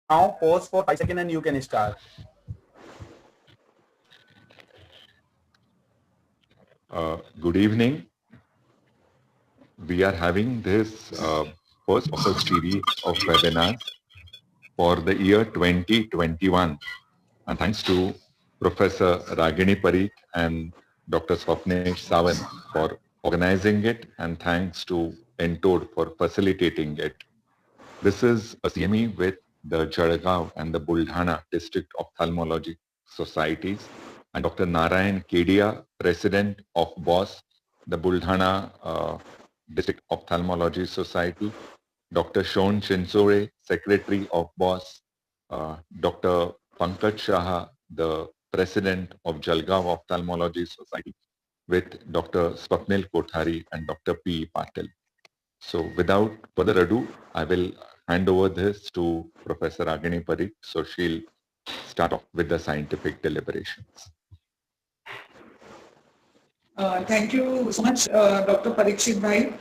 Now pause for 5 seconds and you can start. Good evening. We are having this first of a series of webinars for the year 2021. And thanks to Professor Ragini Parikh and Dr. Swapnesh Sawant for organizing it, and thanks to Entoad for facilitating it. This is a CME with the Jalgaon and the Buldhana District Ophthalmology Societies, and Dr. Narayan Kedia, President of BOS, the Buldhana District Ophthalmology Society, Dr. Shon Chinsore, Secretary of BOS, Dr. Pankaj Shah, the President of Jalgaon Ophthalmology Society, with Dr. Swapnil Kothari and Dr. P. Patil. So without further ado, I will hand over this to Professor Ragini Parikh. So she'll start off with the scientific deliberations. Thank you so much, Dr. Parikshit Bhai.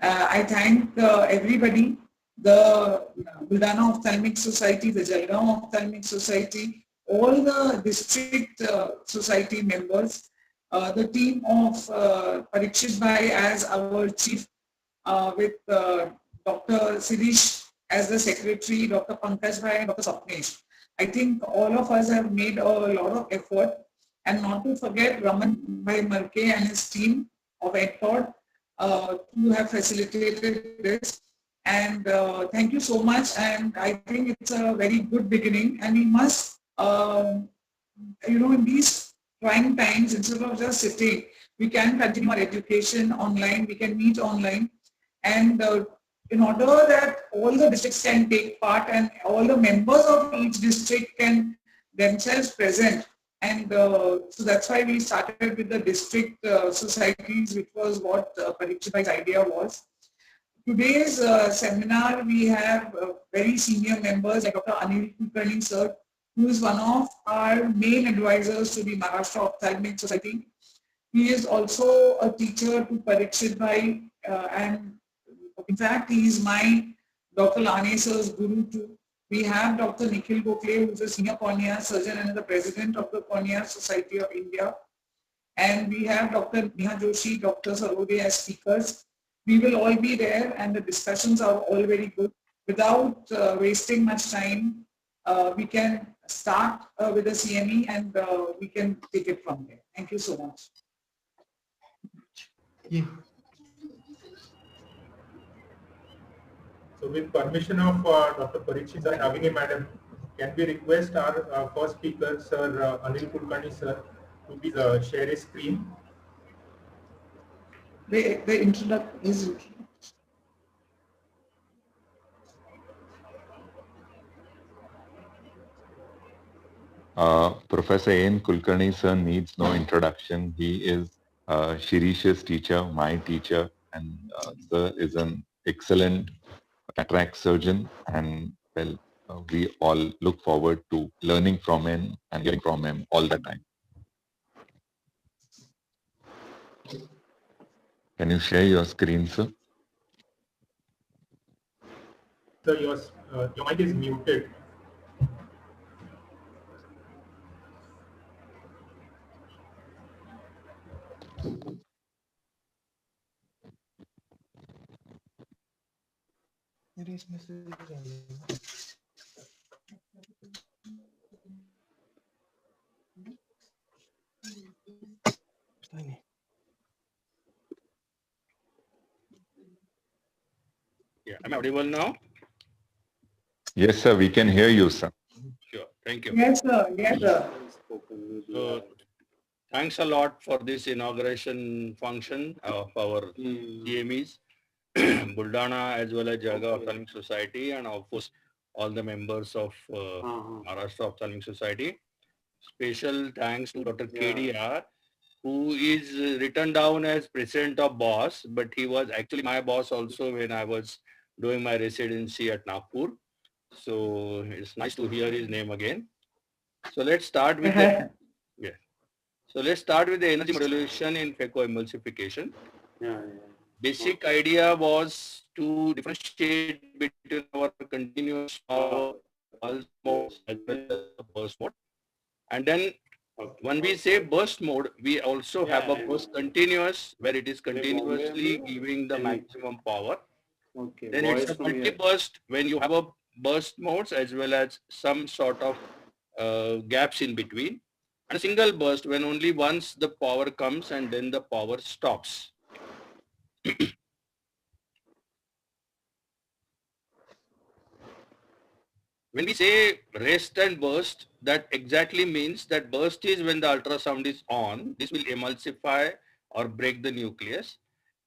I thank everybody, the Buldhana Ophthalmic Society, the Jalgaon Ophthalmic Society, all the district society members, the team of Parikshit Bhai as our chief, with Dr. Sirish as the secretary, Dr. Pankaj Bhai and Dr. Sapnesh. I think all of us have made a lot of effort. And not to forget Raman Bhai Marke and his team of EdPod who have facilitated this. And thank you so much. And I think it's a very good beginning. And we must, in these trying times, instead of just sitting, we can continue our education online. We can meet online. And in order that all the districts can take part and all the members of each district can themselves present. And so that's why we started with the district societies, which was what Parikshit Bhai's idea was. Today's seminar, we have very senior members like Dr. Anil Kulkarni sir, who is one of our main advisors to the Maharashtra Ophthalmic Society. He is also a teacher to Parikshit Bhai, and in fact, he is my Dr. Lane sir's guru too. We have Dr. Nikhil Gokhale, who is a senior cornea surgeon and the president of the Cornea Society of India. And we have Dr. Neha Joshi, Dr. Sarode as speakers. We will all be there and the discussions are all very good. Without wasting much time, we can start with the CME and we can take it from there. Thank you so much. Yeah. So with permission of Dr. Parikshit and Ragini Madam, can we request our first speaker, Sir Anil Kulkarni sir, to please share his screen? The introduction is Professor N. Kulkarni sir needs no introduction. He is Shirish's teacher, my teacher, and sir is an excellent cataract surgeon, and well, we all look forward to learning from him and hearing from him all the time. Can you share your screen, sir? Sir, your mic is muted. Yeah, am I audible now? Yes, sir, we can hear you, sir. Sure, thank you. yes, sir. Yes, sir. So, thanks a lot for this inauguration function of our CMEs, Buldhana as well as Jalgaon Ophthalmic Society, and of course all the members of Maharashtra Ophthalmic Society. Special thanks to Dr. KDR, who is written down as president of BOS, but he was actually my boss also when I was doing my residency at Nagpur. So it's nice to hear his name again. So let's start with the So let's start with the energy modulation in phacoemulsification. Basic idea was to differentiate between our continuous power pulse mode as well as the burst mode. And then when we say burst mode, we also have a burst continuous where it is continuously giving the maximum power. Okay. Then it's a multi-burst when you have a burst modes as well as some sort of gaps in between. And a single burst when only once the power comes and then the power stops. When we say rest and burst, that exactly means that burst is when the ultrasound is on. This will emulsify or break the nucleus.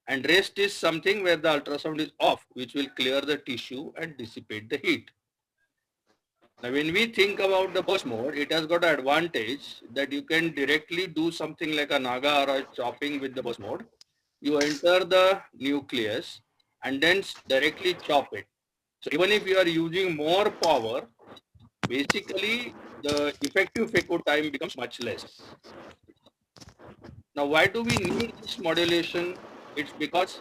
And rest is something where the ultrasound is off, which will clear the tissue and dissipate the heat. Now, when we think about the burst mode, it has got an advantage that you can directly do something like a naga or a chopping with the burst mode. You enter the nucleus and then directly chop it. So even if you are using more power, basically the effective phaco time becomes much less. Now, why do we need this modulation? It's because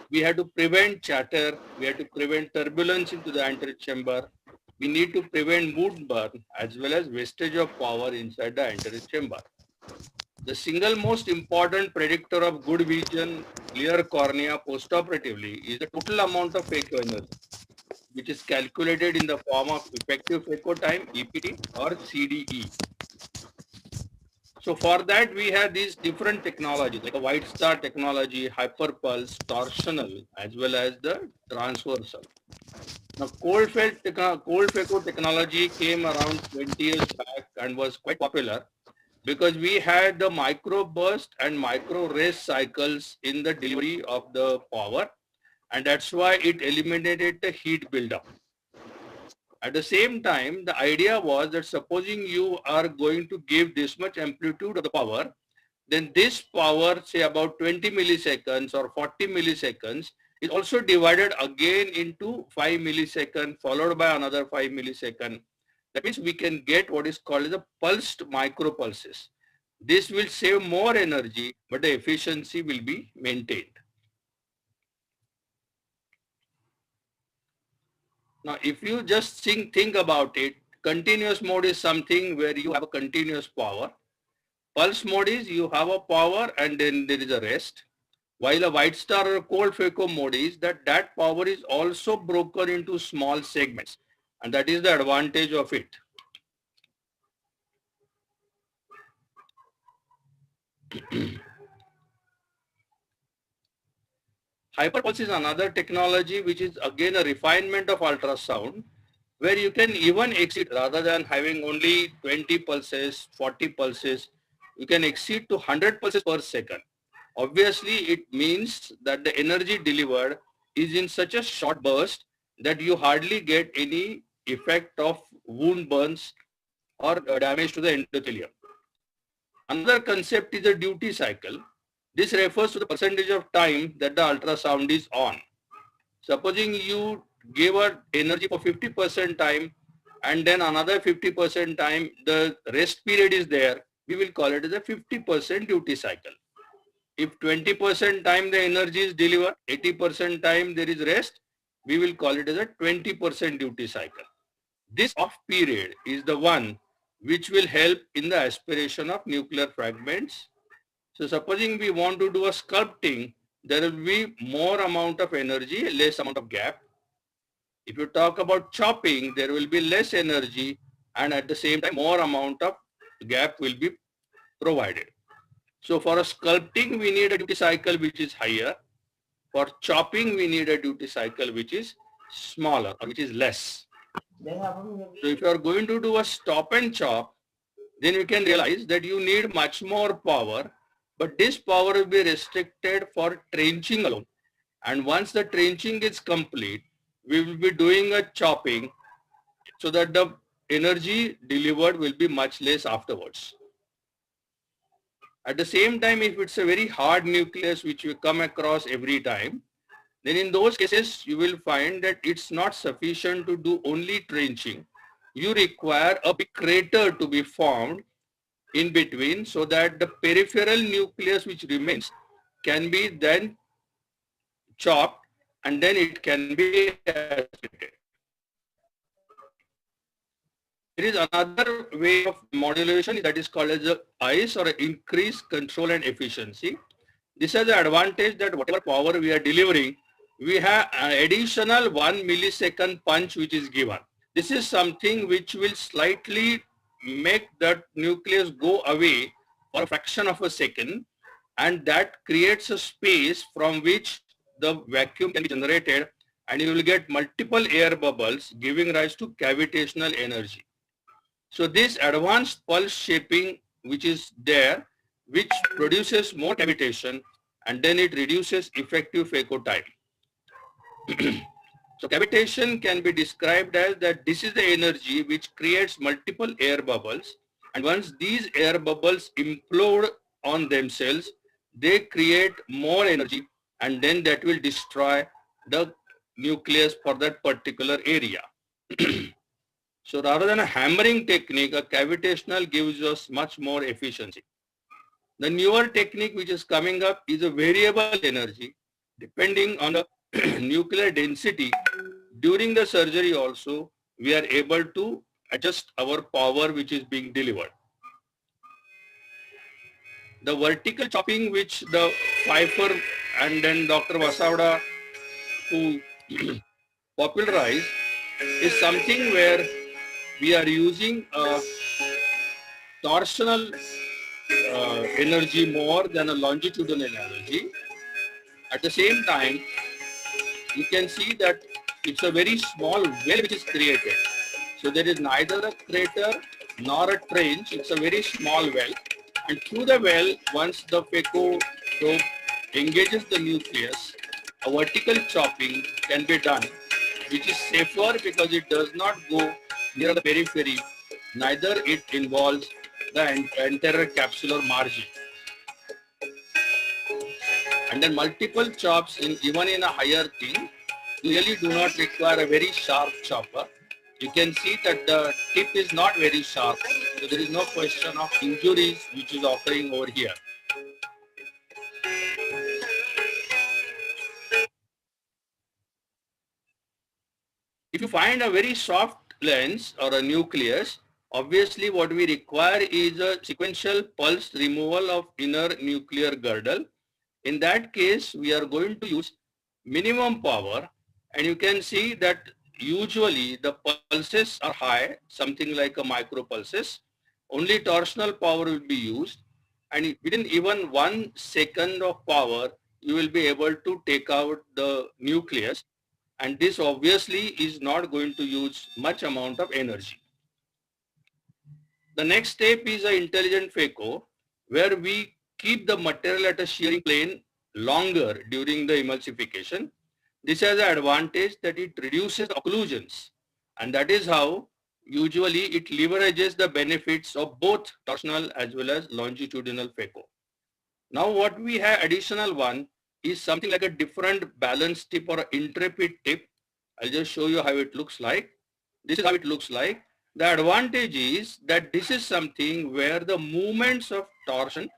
we have to prevent chatter, we have to prevent turbulence into the anterior chamber, we need to prevent mood burn as well as wastage of power inside the anterior chamber. The single most important predictor of good vision, clear cornea postoperatively is the total amount of phaco energy, which is calculated in the form of effective phaco time, EPT or CDE. So for that, we have these different technologies like a white star technology, hyperpulse, torsional, as well as the transversal. Now, cold phaco technology came around 20 years back and was quite popular because we had the micro burst and micro rest cycles in the delivery of the power, and that's why it eliminated the heat buildup. At the same time, the idea was that supposing you are going to give this much amplitude of the power, then this power, say about 20 milliseconds or 40 milliseconds, is also divided again into 5 milliseconds, followed by another 5 milliseconds. That means we can get what is called the pulsed micropulses. This will save more energy, but the efficiency will be maintained. Now, if you just think about it, continuous mode is something where you have a continuous power. Pulse mode is you have a power and then there is a rest. While a white star or a cold phaco mode is that power is also broken into small segments. And that is the advantage of it. Hyperpulse is another technology which is again a refinement of ultrasound, where you can even exceed, rather than having only 20 pulses, 40 pulses, you can exceed to 100 pulses per second. Obviously, it means that the energy delivered is in such a short burst that you hardly get any effect of wound burns or damage to the endothelium. Another concept is a duty cycle. This refers to the percentage of time that the ultrasound is on. Supposing you give a energy for 50% time and then another 50% time the rest period is there, we will call it as a 50% duty cycle. If 20% time the energy is delivered, 80% time there is rest, we will call it as a 20% duty cycle. This off period is the one which will help in the aspiration of nuclear fragments. So supposing we want to do a sculpting, there will be more amount of energy, less amount of gap. If you talk about chopping, there will be less energy and at the same time more amount of gap will be provided. So for a sculpting, we need a duty cycle which is higher. For chopping, we need a duty cycle which is smaller or which is less. So if you are going to do a stop and chop, then you can realize that you need much more power, but this power will be restricted for trenching alone. And once the trenching is complete, we will be doing a chopping so that the energy delivered will be much less afterwards. At the same time, if it's a very hard nucleus which you come across every time, then in those cases, you will find that it's not sufficient to do only trenching. You require a big crater to be formed in between so that the peripheral nucleus which remains can be then chopped and then it can be aspirated. There is another way of modulation that is called as the ICE, or increased control and efficiency. This has the advantage that whatever power we are delivering, we have an additional 1 millisecond punch which is given. This is something which will slightly make that nucleus go away for a fraction of a second, and that creates a space from which the vacuum can be generated, and you will get multiple air bubbles giving rise to cavitational energy. So this advanced pulse shaping which is there, which produces more cavitation, and then it reduces effective phaco time. So cavitation can be described as that this is the energy which creates multiple air bubbles, and once these air bubbles implode on themselves, they create more energy, and then that will destroy the nucleus for that particular area. So rather than a hammering technique, a cavitational gives us much more efficiency. The newer technique which is coming up is a variable energy. Depending on the nuclear density, during the surgery also, we are able to adjust our power which is being delivered. The vertical chopping which the Pfeiffer and then Dr. Vasavda who popularized is something where we are using a torsional energy more than a longitudinal energy. At the same time, you can see that it's a very small well which is created. So there is neither a crater nor a trench, it's a very small well. And through the well, once the phaco probe engages the nucleus, a vertical chopping can be done, which is safer because it does not go near the periphery, neither it involves the anterior capsular margin. And then multiple chops even in a higher thing really do not require a very sharp chopper. You can see that the tip is not very sharp, so there is no question of injuries which is occurring over here. If you find a very soft lens or a nucleus, obviously what we require is a sequential pulse removal of inner nuclear girdle. In that case, we are going to use minimum power, and you can see that usually the pulses are high, something like a micro pulses. Only torsional power will be used, and within even 1 second of power, you will be able to take out the nucleus, and this obviously is not going to use much amount of energy. The next step is an intelligent phaco, where we keep the material at a shearing plane longer during the emulsification. This has an advantage that it reduces occlusions, and that is how usually it leverages the benefits of both torsional as well as longitudinal phaco. Now what we have additional one is something like a different balance tip or intrepid tip. I'll just show you how it looks like. This is how it looks like. The advantage is that this is something where the movements of torsion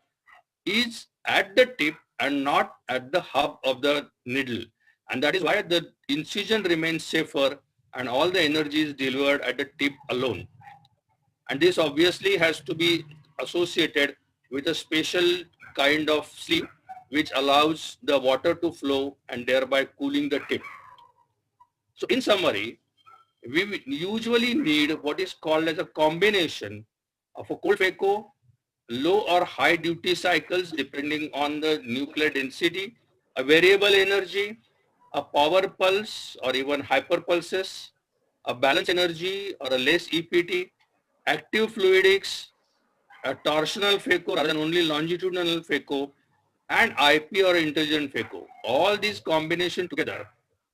is at the tip and not at the hub of the needle. And that is why the incision remains safer and all the energy is delivered at the tip alone. And this obviously has to be associated with a special kind of sleeve which allows the water to flow and thereby cooling the tip. So in summary, we usually need what is called as a combination of a cold phaco, low or high duty cycles depending on the nuclear density, a variable energy, a power pulse or even hyperpulses, a balance energy or a less EPT, active fluidics, a torsional phaco rather than only longitudinal phaco, and IP or intelligent phaco. All these combination together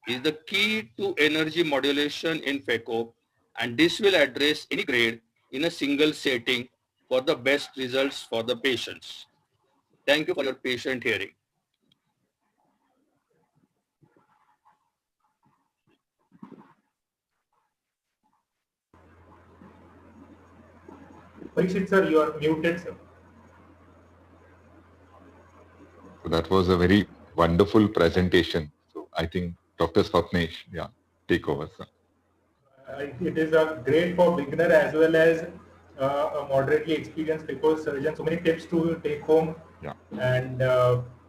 is the key to energy modulation in phaco, and this will address any grade in a single setting for the best results for the patients. Thank you for your patient hearing. Parikshit sir, you are muted, sir. So that was a very wonderful presentation. So I think Dr. Swapnesh, yeah, take over, sir. It is a great for beginner as well as a moderately experienced phaco surgeon. So many tips to take home. Yeah. And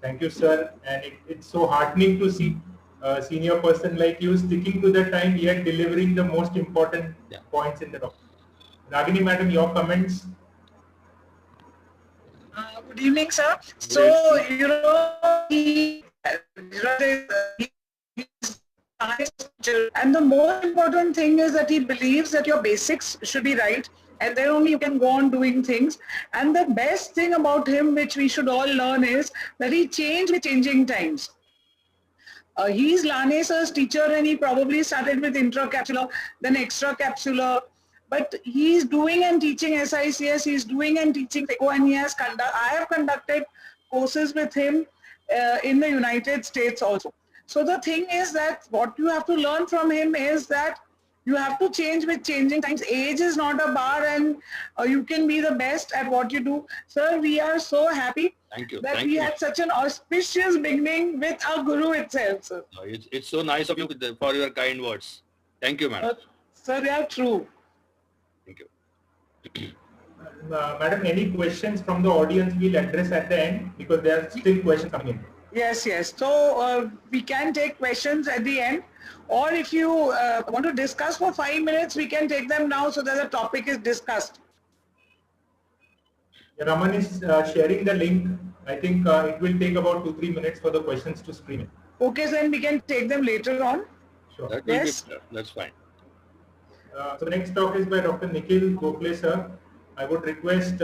thank you, sir. And it's so heartening to see a senior person like you sticking to the time yet delivering the most important points in the talk. Ragini madam, your comments? Good evening, sir. So, and the most important thing is that he believes that your basics should be right, and then only you can go on doing things. And the best thing about him, which we should all learn, is that he changed with changing times. He's Lanes's teacher, and he probably started with intracapsular, then extracapsular. But he's doing and teaching SICS, he's doing and teaching phaco, and I have conducted courses with him in the United States also. So the thing is that what you have to learn from him is that you have to change with changing times. Age is not a bar, and you can be the best at what you do. Sir, we are so happy that we had such an auspicious beginning with our guru itself, sir. It's so nice of you for your kind words. Thank you, madam. Sir, they are true. Thank you. Madam, any questions from the audience we'll address at the end because there are still questions coming in. Yes, yes. So we can take questions at the end, or if you want to discuss for 5 minutes, we can take them now so that the topic is discussed. Raman is sharing the link. I think it will take about 2-3 minutes for the questions to stream in. Okay, then we can take them later on. Sure. Yes. That's fine. So the next talk is by Dr. Nikhil Gokhale, sir. I would request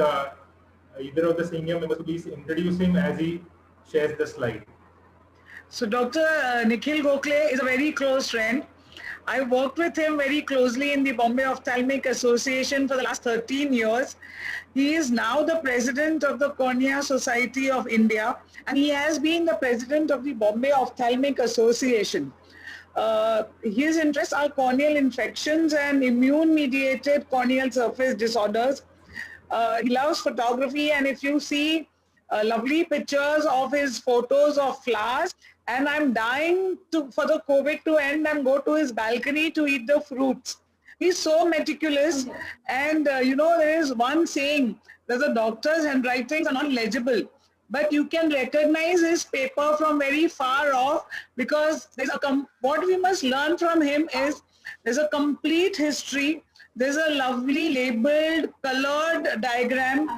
either of the senior members to please introduce him as he shares the slide. So Dr. Nikhil Gokhale is a very close friend. I worked with him very closely in the Bombay Ophthalmic Association for the last 13 years. He is now the president of the Cornea Society of India, and he has been the president of the Bombay Ophthalmic Association. His interests are corneal infections and immune-mediated corneal surface disorders. He loves photography, and if you see lovely pictures of his photos of flowers, and I'm dying for the COVID to end and go to his balcony to eat the fruits. He's so meticulous, and there is one saying that the doctor's handwritings are not legible, but you can recognize his paper from very far off because there's what we must learn from him is there's a complete history. There's a lovely labeled, colored diagram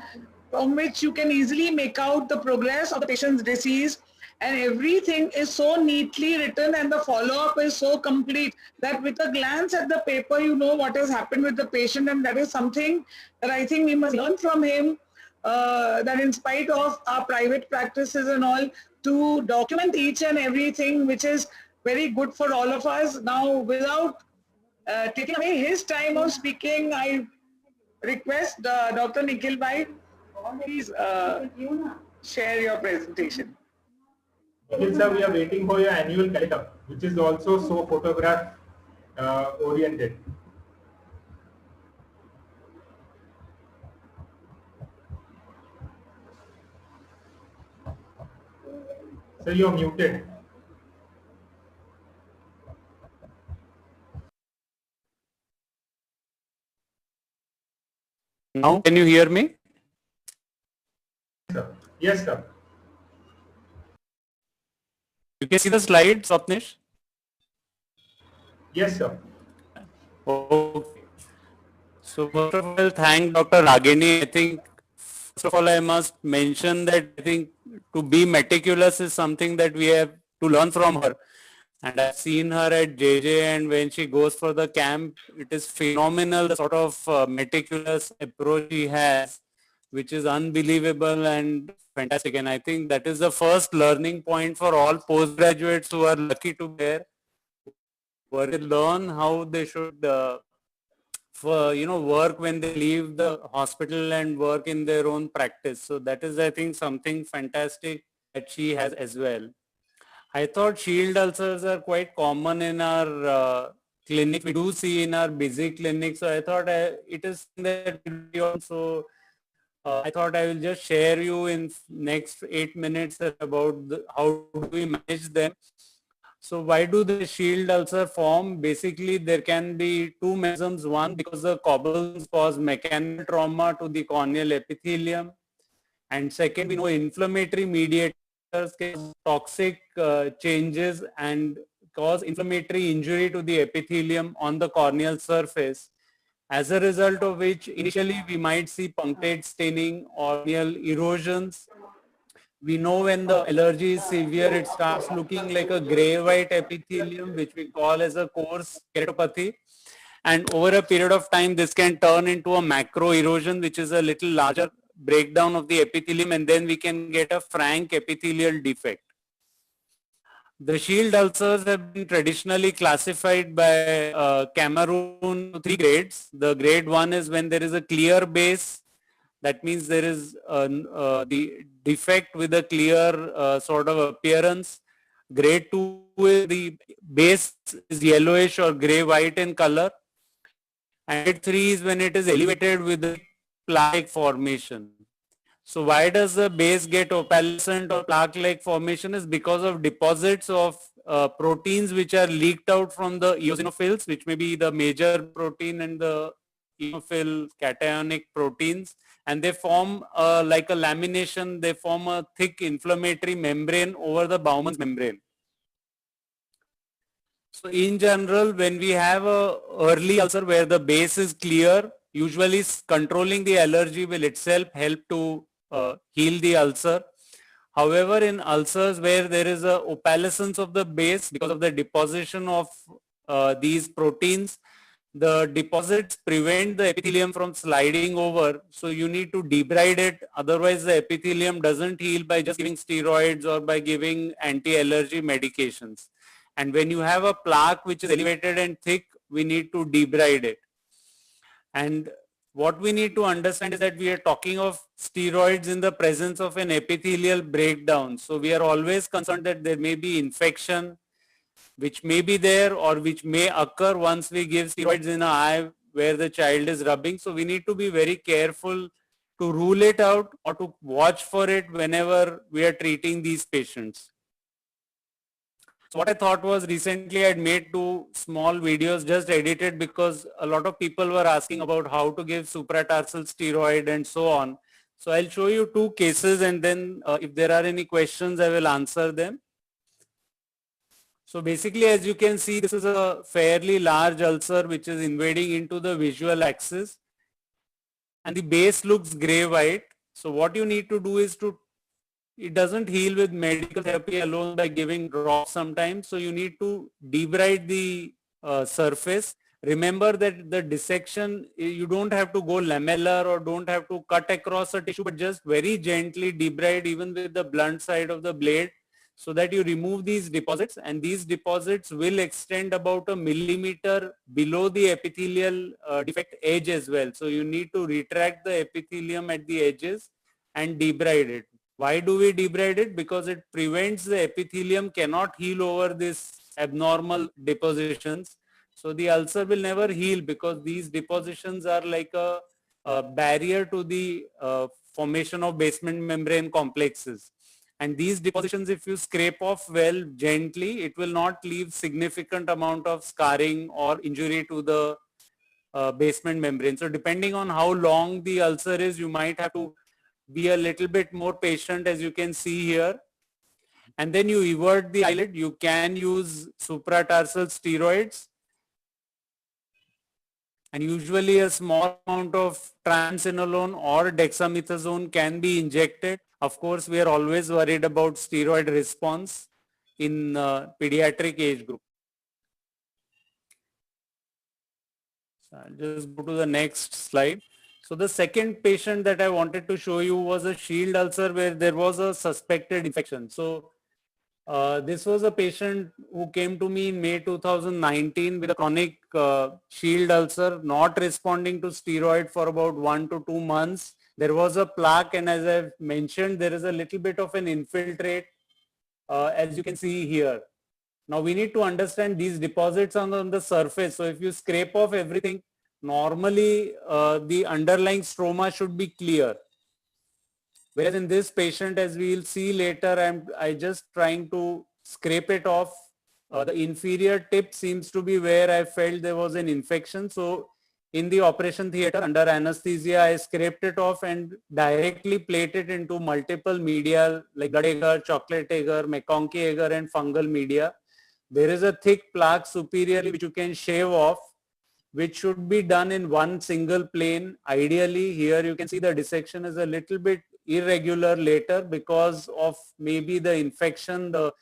from which you can easily make out the progress of the patient's disease, and everything is so neatly written and the follow-up is so complete that with a glance at the paper, you know what has happened with the patient, and that is something that I think we must learn from him, that in spite of our private practices and all, to document each and everything, which is very good for all of us. Now, without taking away his time of speaking, I request Dr. Nikhil Bhai, please share your presentation. Nikhil sir, we are waiting for your annual calendar, which is also so photograph oriented. So you're muted. Now, can you hear me? Sir. Yes, sir. You can see the slides, Swapnish? Yes, sir. Okay. So first of all, thank Dr. Ragini. I think first of all, I must mention that I think to be meticulous is something that we have to learn from her. And I've seen her at JJ, and when she goes for the camp, it is phenomenal, the sort of meticulous approach she has, which is unbelievable and fantastic. And I think that is the first learning point for all postgraduates who are lucky to be there, where they learn how they should work when they leave the hospital and work in their own practice. So that is, I think, something fantastic that she has as well. I thought shield ulcers are quite common in our clinic. We do see in our busy clinic. So I thought it is that also. I thought I will just share you in next 8 minutes about how do we manage them. So why do the shield ulcer form? Basically, there can be two mechanisms. One, because the cobblestones cause mechanical trauma to the corneal epithelium. And second, we know inflammatory mediators cause toxic changes and cause inflammatory injury to the epithelium on the corneal surface. As a result of which, initially we might see punctate staining or corneal erosions. We know when the allergy is severe, it starts looking like a gray-white epithelium, which we call as a coarse keratopathy. And over a period of time, this can turn into a macro erosion, which is a little larger breakdown of the epithelium, and then we can get a frank epithelial defect. The shield ulcers have been traditionally classified by Cameroon to 3 grades. The grade 1 is when there is a clear base. That means there is the defect with a clear sort of appearance. Grade 2 is the base is yellowish or gray-white in color. And grade 3 is when it is elevated with a plaque formation. So why does the base get opalescent or plaque-like formation is because of deposits of proteins which are leaked out from the eosinophils, which may be the major protein and the eosinophil cationic proteins, and they form like a lamination, they form a thick inflammatory membrane over the Bowman's membrane. So in general, when we have a early ulcer where the base is clear, usually controlling the allergy will itself help to heal the ulcer. However, in ulcers where there is a opalescence of the base because of the deposition of these proteins, the deposits prevent the epithelium from sliding over. So you need to debride it. Otherwise, the epithelium doesn't heal by just giving steroids or by giving anti-allergy medications. And when you have a plaque which is elevated and thick, we need to debride it. And what we need to understand is that we are talking of steroids in the presence of an epithelial breakdown. So we are always concerned that there may be infection, which may be there or which may occur once we give steroids in an eye where the child is rubbing. So we need to be very careful to rule it out or to watch for it whenever we are treating these patients. So what I thought was recently I had made 2 small videos just edited because a lot of people were asking about how to give supratarsal steroid and so on. So I'll show you 2 cases and then if there are any questions, I will answer them. So basically, as you can see, this is a fairly large ulcer which is invading into the visual axis and the base looks gray-white. So what you need to do is it doesn't heal with medical therapy alone by giving drops sometimes. So you need to debride the surface. Remember that the dissection, you don't have to go lamellar or don't have to cut across a tissue, but just very gently debride even with the blunt side of the blade so that you remove these deposits, and these deposits will extend about 1 millimeter below the epithelial defect edge as well. So you need to retract the epithelium at the edges and debride it. Why do we debride it? Because it prevents the epithelium cannot heal over this abnormal depositions. So the ulcer will never heal because these depositions are like a barrier to the formation of basement membrane complexes. And these depositions, if you scrape off well gently, it will not leave significant amount of scarring or injury to the basement membrane. So depending on how long the ulcer is, you might have to be a little bit more patient, as you can see here. And then you evert the eyelid. You can use supratarsal steroids. And usually a small amount of triamcinolone or dexamethasone can be injected. Of course, we are always worried about steroid response in pediatric age group. So I'll just go to the next slide. So the second patient that I wanted to show you was a shield ulcer where there was a suspected infection. So this was a patient who came to me in May 2019 with a chronic shield ulcer, not responding to steroid for about 1 to 2 months. There was a plaque, and as I've mentioned, there is a little bit of an infiltrate, as you can see here. Now we need to understand these deposits on the surface. So if you scrape off everything, normally the underlying stroma should be clear. Whereas in this patient, as we will see later, I just trying to scrape it off the inferior tip seems to be where I felt there was an infection. So in the operation theater under anesthesia, I scraped it off and directly plated into multiple media like blood agar, chocolate agar, McConkey agar and fungal media. There is a thick plaque superiorly which you can shave off, which should be done in one single plane. Ideally, here you can see the dissection is a little bit irregular later because of maybe the infection, the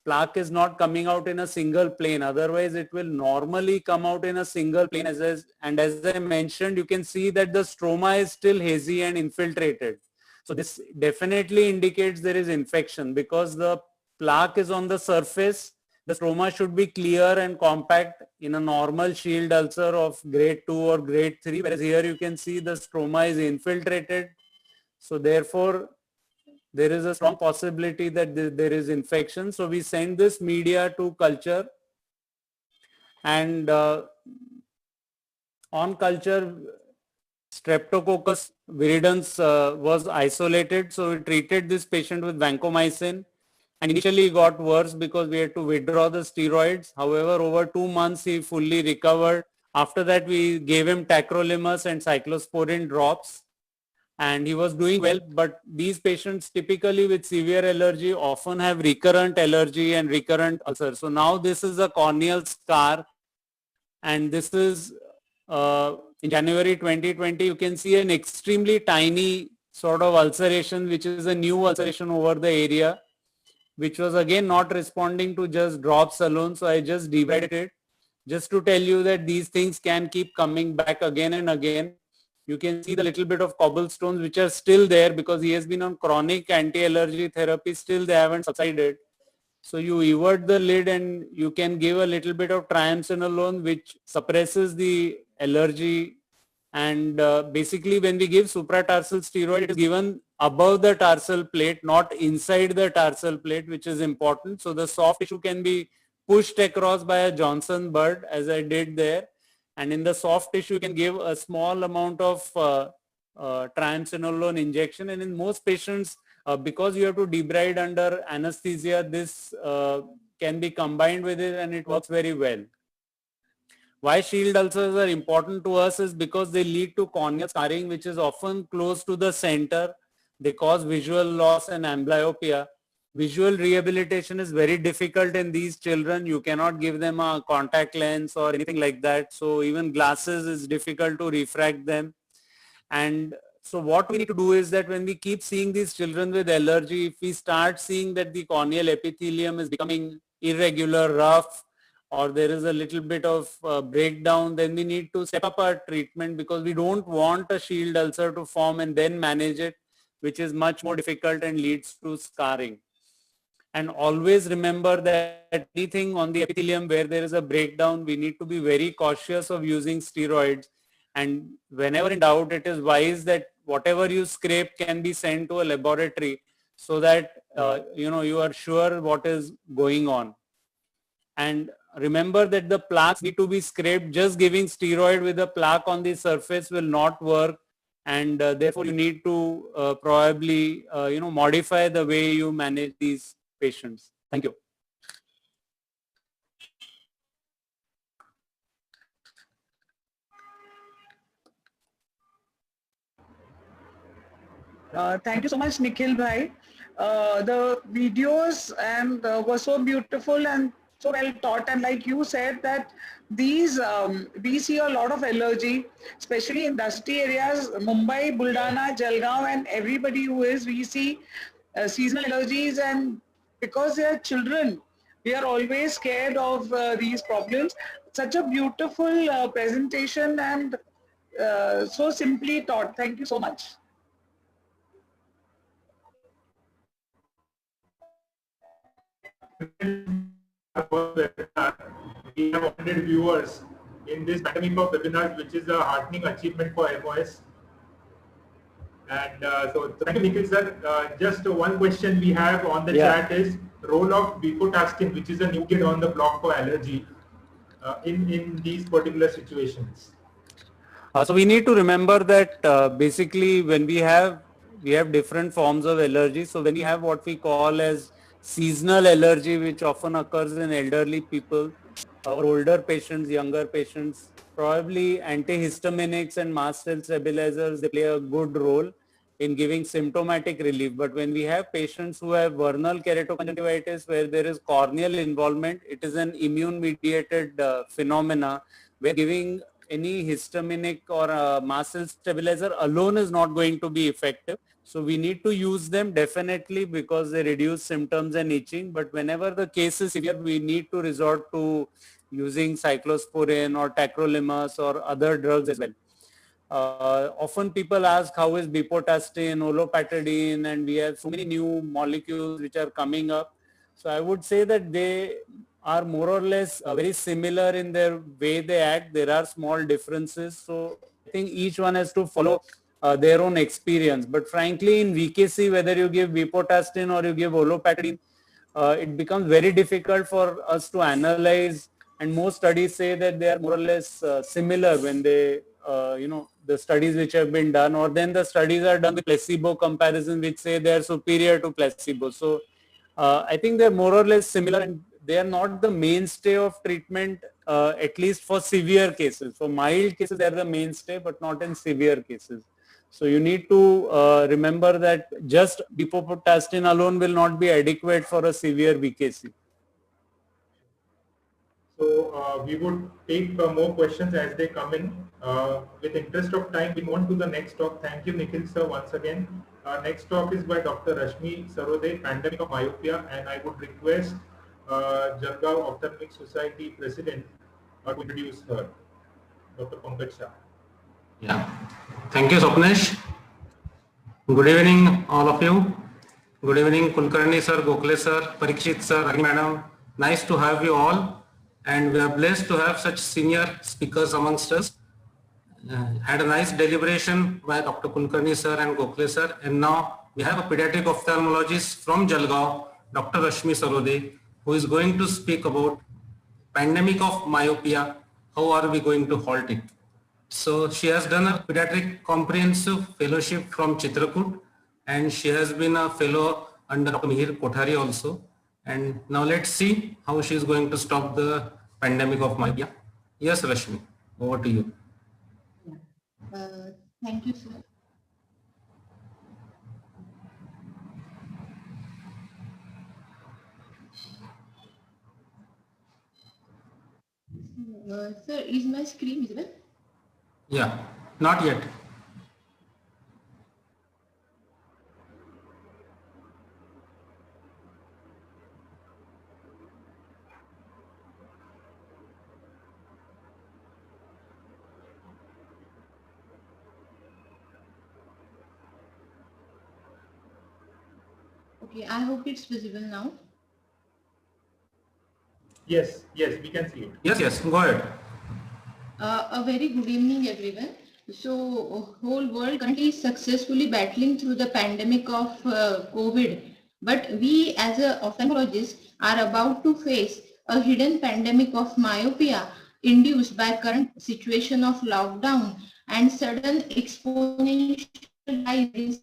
plaque is not coming out in a single plane. Otherwise, it will normally come out in a single plane. And as I mentioned, you can see that the stroma is still hazy and infiltrated. So this definitely indicates there is infection because the plaque is on the surface. The stroma should be clear and compact in a normal shield ulcer of grade 2 or grade 3, whereas here you can see the stroma is infiltrated. So therefore, there is a strong possibility that there is infection. So we send this media to culture, and on culture, Streptococcus viridans was isolated. So we treated this patient with vancomycin, and initially he got worse because we had to withdraw the steroids. However, over 2 months he fully recovered. After that, we gave him tacrolimus and cyclosporin drops, and he was doing well. But these patients typically with severe allergy often have recurrent allergy and recurrent ulcers. So now this is a corneal scar, and this is in January 2020, you can see an extremely tiny sort of ulceration, which is a new ulceration over the area, which was again not responding to just drops alone. So I just debrided it just to tell you that these things can keep coming back again and again. You can see the little bit of cobblestones which are still there because he has been on chronic anti-allergy therapy. Still they haven't subsided. So you evert the lid and you can give a little bit of triamcinolone which suppresses the allergy. And basically when we give supratarsal steroid, it is given above the tarsal plate, not inside the tarsal plate, which is important. So the soft tissue can be pushed across by a Johnson bird, as I did there. And in the soft tissue, you can give a small amount of triamcinolone injection. And in most patients, because you have to debride under anesthesia, this can be combined with it and it works very well. Why shield ulcers are important to us is because they lead to corneal scarring, which is often close to the center. They cause visual loss and amblyopia. Visual rehabilitation is very difficult in these children. You cannot give them a contact lens or anything like that. So even glasses is difficult to refract them. And so what we need to do is that when we keep seeing these children with allergy, if we start seeing that the corneal epithelium is becoming irregular, rough, or there is a little bit of breakdown, then we need to step up our treatment because we don't want a shield ulcer to form and then manage it, which is much more difficult and leads to scarring. And always remember that anything on the epithelium where there is a breakdown, we need to be very cautious of using steroids. And whenever in doubt, it is wise that whatever you scrape can be sent to a laboratory so that you are sure what is going on. And remember that the plaques need to be scraped. Just giving steroid with a plaque on the surface will not work. And therefore you need to probably modify the way you manage these patients. Thank you. Thank you so much, Nikhil bhai. The videos and were so beautiful and so well taught, and like you said that these we see a lot of allergy, especially in dusty areas, Mumbai, Buldana, Jalgaon, and everybody we see seasonal allergies, and because they are children, we are always scared of these problems. Such a beautiful presentation and so simply taught. Thank you so much. We have 100 viewers in this pandemic of webinars, which is a heartening achievement for MOS. And so thank you, Nikhil sir. Just one question we have on the chat is role of bifurtastin, which is a new kid on the block for allergy in these particular situations. So we need to remember that basically when we have different forms of allergy. So when we have what we call as seasonal allergy which often occurs in elderly people or older patients, younger patients. Probably antihistaminics and mast cell stabilizers, they play a good role in giving symptomatic relief. But when we have patients who have vernal keratoconjunctivitis where there is corneal involvement, it is an immune mediated phenomena where giving any histaminic or mast cell stabilizer alone is not going to be effective. So we need to use them definitely because they reduce symptoms and itching. But whenever the case is severe, we need to resort to using cyclosporin or tacrolimus or other drugs as well. Often people ask how is bipotastine, olopatadine, and we have so many new molecules which are coming up. So I would say that they are more or less very similar in their way they act. There are small differences. So I think each one has to follow their own experience. But frankly, in VKC, whether you give bipotastine or you give olopatadine, it becomes very difficult for us to analyze, and most studies say that they are more or less similar when they, the studies which have been done, or then the studies are done with placebo comparison which say they are superior to placebo. So I think they're more or less similar, and they are not the mainstay of treatment, at least for severe cases. For mild cases, they are the mainstay, but not in severe cases. So you need to remember that just bipotastine alone will not be adequate for a severe VKC. So we would take more questions as they come in. With interest of time, we move on to the next talk. Thank you, Nikhil sir, once again. Next talk is by Dr. Rashmi Sarode, Pandemic of Myopia, and I would request Jalgaon Ophthalmic Society President to introduce her, Dr. Pankaj Shah. Yeah, thank you, Swapnesh. Good evening, all of you. Good evening, Kulkarni sir, Gokhale sir, Parikshit sir, Ragini madam. Nice to have you all. And we are blessed to have such senior speakers amongst us. Had a nice deliberation by Dr. Kulkarni sir and Gokhale sir. And now we have a pediatric ophthalmologist from Jalgaon, Dr. Rashmi Sarode, who is going to speak about pandemic of myopia. How are we going to halt it? So she has done a pediatric comprehensive fellowship from Chitrakoot, and she has been a fellow under Dr. Mihir Kothari also. And now let's see how she is going to stop the pandemic of myopia. Yes, Rashmi, over to you. Thank you, sir. Sir, is my screen visible? Yeah, not yet. Okay, I hope it's visible now. Yes, we can see it. Yes, go ahead. A very good evening, everyone. So, whole world currently is successfully battling through the pandemic of COVID. But we as ophthalmologists are about to face a hidden pandemic of myopia induced by current situation of lockdown and sudden exponential rise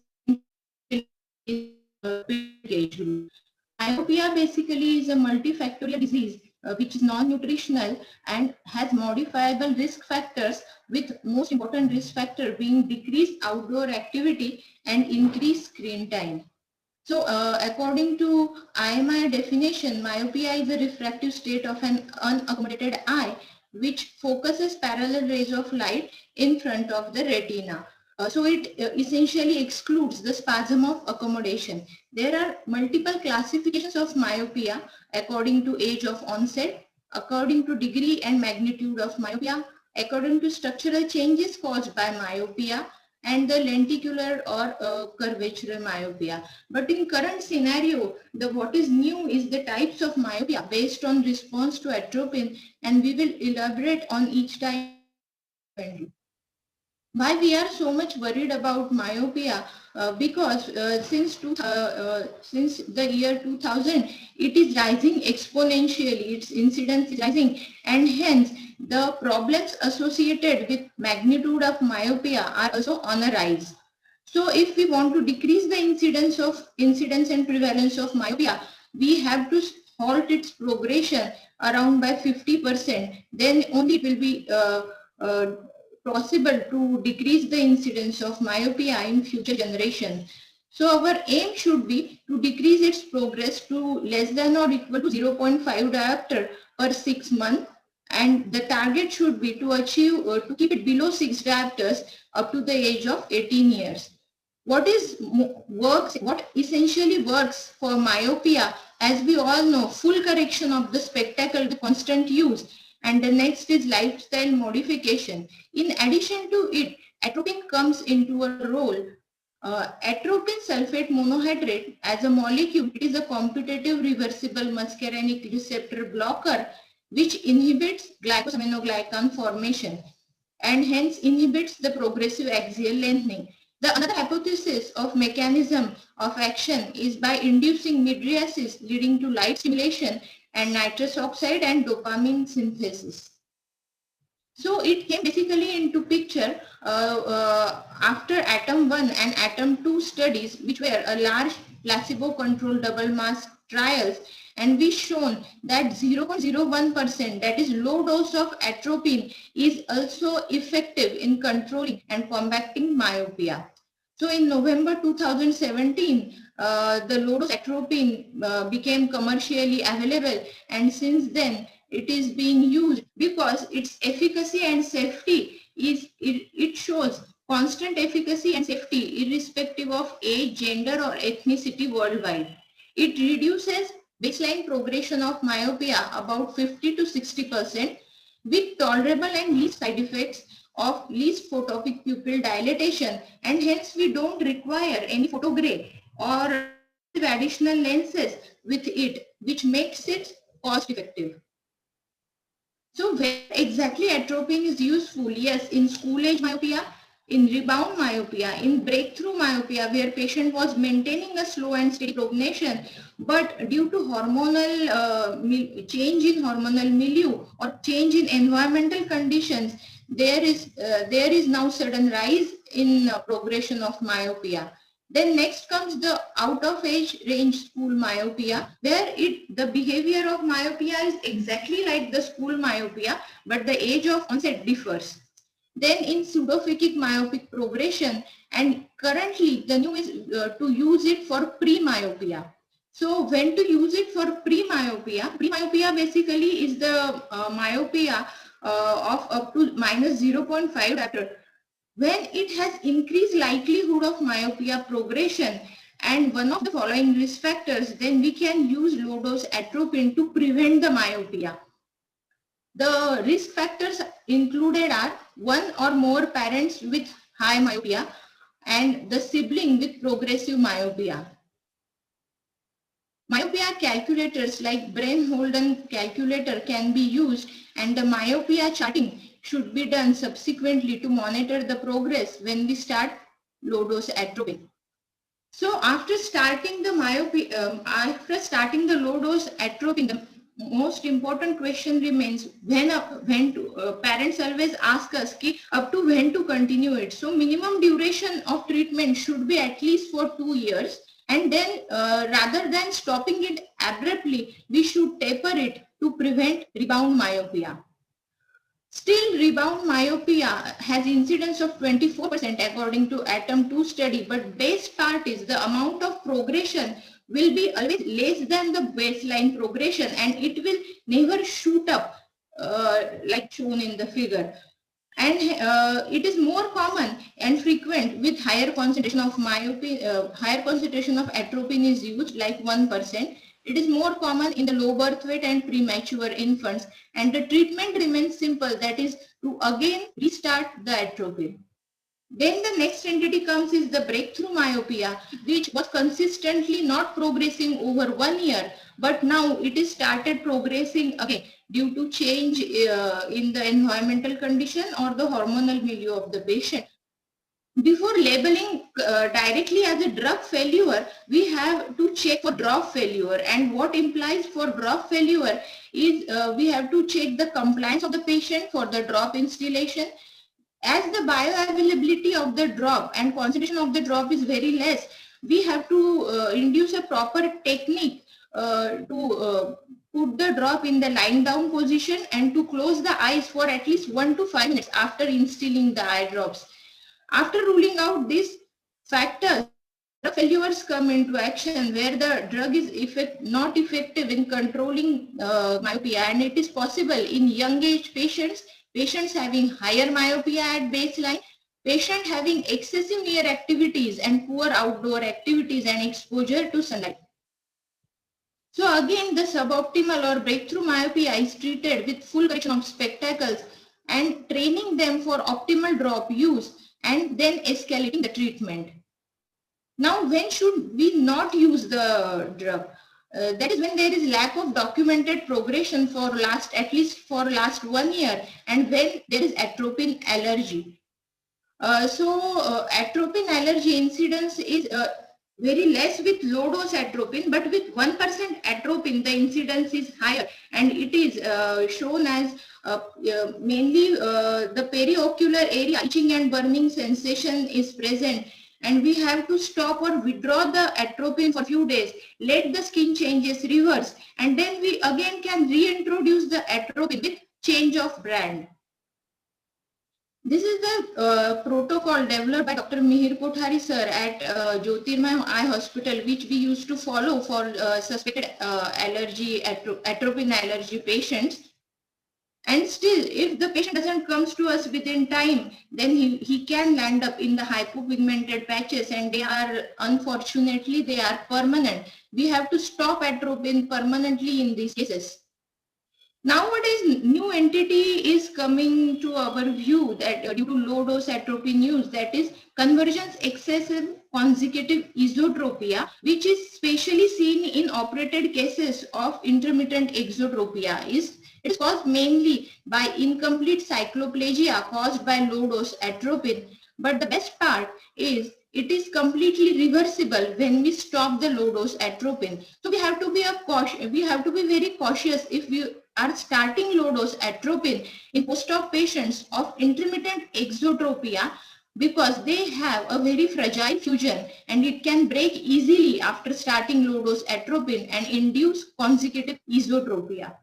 in myopia basically is a multifactorial disease which is non-nutritional and has modifiable risk factors, with most important risk factor being decreased outdoor activity and increased screen time. So according to IMI definition, myopia is a refractive state of an unaccommodated eye which focuses parallel rays of light in front of the retina. So it essentially excludes the spasm of accommodation. There are multiple classifications of myopia according to age of onset, according to degree and magnitude of myopia, according to structural changes caused by myopia, and the lenticular or curvature myopia. But in current scenario, what is new is the types of myopia based on response to atropine, and we will elaborate on each type. Why we are so much worried about myopia? Because since the year 2000, it is rising exponentially. Its incidence is rising, and hence the problems associated with magnitude of myopia are also on a rise. So if we want to decrease the incidence and prevalence of myopia, we have to halt its progression around by 50%. Then only it will be possible to decrease the incidence of myopia in future generations. So our aim should be to decrease its progress to less than or equal to 0.5 diopter per 6 months, and the target should be to achieve to keep it below 6 diopters up to the age of 18 years. What essentially works for myopia, as we all know, full correction of the spectacle with constant use, and the next is lifestyle modification. In addition to it, atropine comes into a role. Atropine sulfate monohydrate as a molecule, it is a competitive reversible muscarinic receptor blocker which inhibits glycosaminoglycan formation and hence inhibits the progressive axial lengthening. The another hypothesis of mechanism of action is by inducing mydriasis leading to light stimulation and nitrous oxide and dopamine synthesis. So it came basically into picture after ATOM 1 and ATOM 2 studies, which were a large placebo-controlled double-mask trials, and we shown that 0.01%, that is low dose of atropine, is also effective in controlling and combating myopia. So in November 2017, the low dose atropine became commercially available, and since then it is being used because its efficacy and safety it shows constant efficacy and safety irrespective of age, gender or ethnicity worldwide. It reduces baseline progression of myopia about 50 to 60% with tolerable and least side effects of least photopic pupil dilatation, and hence we don't require any photogray or additional lenses with it, which makes it cost effective. So where exactly atropine is useful? Yes, in school age myopia, in rebound myopia, in breakthrough myopia where patient was maintaining a slow and steady progression, but due to hormonal change in hormonal milieu or change in environmental conditions, there is now sudden rise in progression of myopia. Then next comes the out of age range school myopia, where the behavior of myopia is exactly like the school myopia, but the age of onset differs. Then in pseudophakic myopic progression, and currently the new is to use it for pre-myopia. So when to use it for pre-myopia? Pre-myopia basically is the myopia of up to minus 0.5 diopter, when it has increased likelihood of myopia progression and one of the following risk factors, then we can use low dose atropine to prevent the myopia. The risk factors included are one or more parents with high myopia and the sibling with progressive myopia. Myopia calculators like Brain-Holden calculator can be used, and the myopia charting should be done subsequently to monitor the progress when we start low dose atropine. So after starting the myopia, after starting the low dose atropine, the most important question remains parents always ask us up to when to continue it. So minimum duration of treatment should be at least for 2 years, and then rather than stopping it abruptly, we should taper it to prevent rebound myopia. Still, rebound myopia has incidence of 24% according to ATOM 2 study, but best part is the amount of progression will be always less than the baseline progression, and it will never shoot up like shown in the figure. And it is more common and frequent with higher concentration of myopia, higher concentration of atropine is used, like 1%. It is more common in the low birth weight and premature infants, and the treatment remains simple, that is to again restart the atropine. Then the next entity comes is the breakthrough myopia, which was consistently not progressing over 1 year, but now it is started progressing again due to change in the environmental condition or the hormonal milieu of the patient. Before labeling directly as a drug failure, we have to check for drop failure, and what implies for drop failure is we have to check the compliance of the patient for the drop installation. As the bioavailability of the drop and concentration of the drop is very less, we have to induce a proper technique to put the drop in the lying down position and to close the eyes for at least 1 to 5 minutes after instilling the eye drops. After ruling out these factors, the failures come into action where the drug is not effective in controlling myopia, and it is possible in young age patients, patients having higher myopia at baseline, patients having excessive near activities and poor outdoor activities and exposure to sunlight. So again, the suboptimal or breakthrough myopia is treated with full correction of spectacles and training them for optimal drop use and then escalating the treatment. Now, when should we not use the drug? That is when there is lack of documented progression for at least for last 1 year, and when there is atropine allergy. Atropine allergy incidence is very less with low dose atropine, but with 1% atropine, the incidence is higher, and it is shown as mainly the periocular area itching and burning sensation is present, and we have to stop or withdraw the atropine for few days, let the skin changes reverse, and then we again can reintroduce the atropine with change of brand. This is the protocol developed by Dr. Mihir Kothari sir at Jyotirmay Eye Hospital, which we used to follow for suspected atropine allergy patients. And still, if the patient doesn't come to us within time, then he can land up in the hypopigmented patches, and they are, unfortunately, they are permanent. We have to stop atropine permanently in these cases. Nowadays, new entity is coming to our view that due to low dose atropine use, that is convergence excessive consecutive esotropia, which is specially seen in operated cases of intermittent exotropia. It is caused mainly by incomplete cycloplasia caused by low dose atropine. But the best part is it is completely reversible when we stop the low dose atropine. So we have to be very cautious if we are starting low dose atropine in post-op patients of intermittent exotropia, because they have a very fragile fusion and it can break easily after starting low dose atropine and induce consecutive esotropia.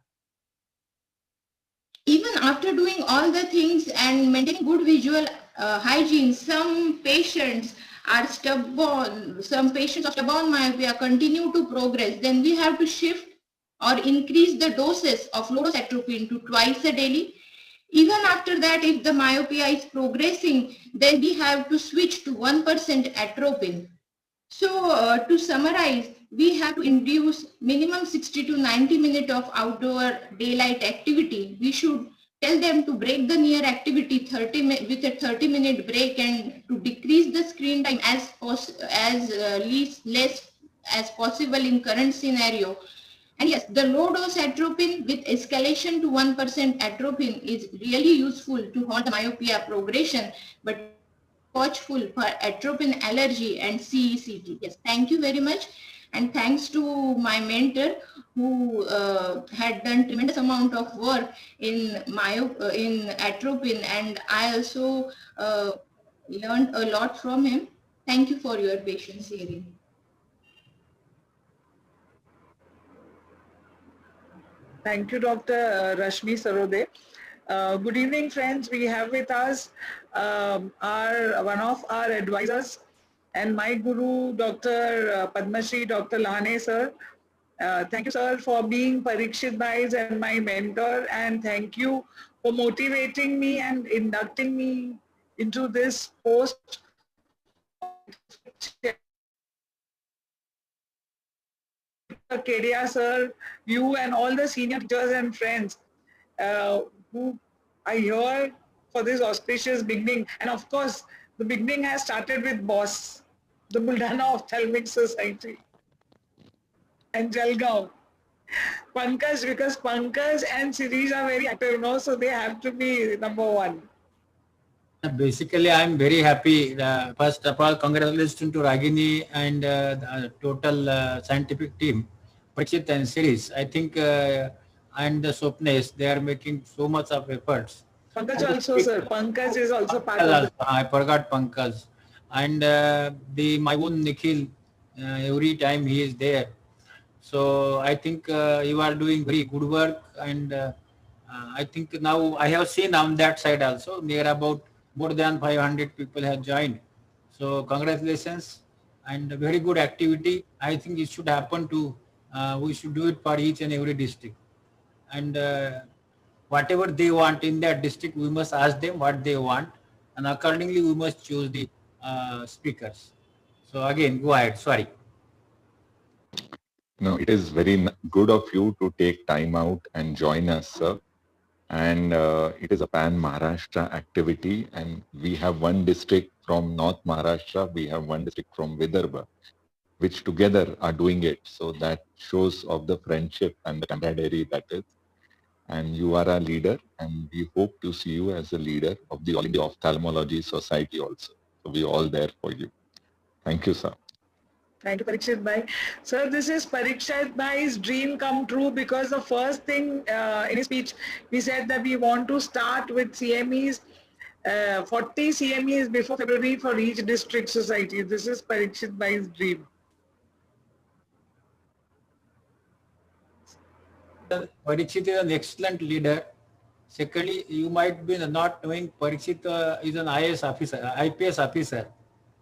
Even after doing all the things and maintaining good visual hygiene, some patients are stubborn, some patients of stubborn myopia continue to progress. Then we have to shift or increase the doses of low dose atropine to twice a daily. Even after that, if the myopia is progressing, then we have to switch to 1% atropine. So to summarize, we have to induce minimum 60 to 90 minutes of outdoor daylight activity. We should tell them to break the near activity with a 30-minute break, and to decrease the screen time as less as possible in current scenario. And yes, the low dose atropine with escalation to 1% atropine is really useful to halt the myopia progression, but watchful for atropine allergy and CECT. Yes, thank you very much. And thanks to my mentor who had done tremendous amount of work in atropine, and I also learned a lot from him. Thank you for your patience hearing. Thank you, Dr. Rashmi Sarode. Good evening, friends. We have with us one of our advisors and my guru, Dr. Padma Shri, Dr. Lahane sir. Thank you, sir, for being Parikshit Bhai's and my mentor, and thank you for motivating me and inducting me into this post. Kedia sir, you and all the senior teachers and friends who are here for this auspicious beginning. And of course, the beginning has started with MOS, the Buldana Ophthalmic Society, and Jalgaon. Pankaj, because Pankaj and Sirish are very active now, so they have to be number one. Basically, I am very happy. First of all, congratulations to Ragini and the total scientific team, Parikshit and Sirish. I think and the Swapnesh, they are making so much of efforts. Pankaj also, sir. Pankaj is also part of it. I forgot Pankaj. And my own Nikhil, every time he is there. So I think you are doing very good work, and I think now I have seen on that side also near about more than 500 people have joined. So congratulations and very good activity. I think it should happen to, we should do it for each and every district. And whatever they want in that district, we must ask them what they want, and accordingly we must choose the speakers. So again, go ahead, sorry. No, it is very good of you to take time out and join us, sir. And it is a pan-Maharashtra activity, and we have one district from North Maharashtra, we have one district from Vidarbha, which together are doing it. So that shows of the friendship and the camaraderie that is. And you are a leader, and we hope to see you as a leader of the All India Ophthalmology Society also. So we are all there for you. Thank you, sir. Thank you, Parikshit Bhai. Sir, this is Parikshit Bhai's dream come true, because the first thing in his speech, we said that we want to start with CMEs, 40 CMEs before February for each district society. This is Parikshit Bhai's dream. Parikshit is an excellent leader. Secondly, you might be not knowing Parikshit is an IAS officer, IPS officer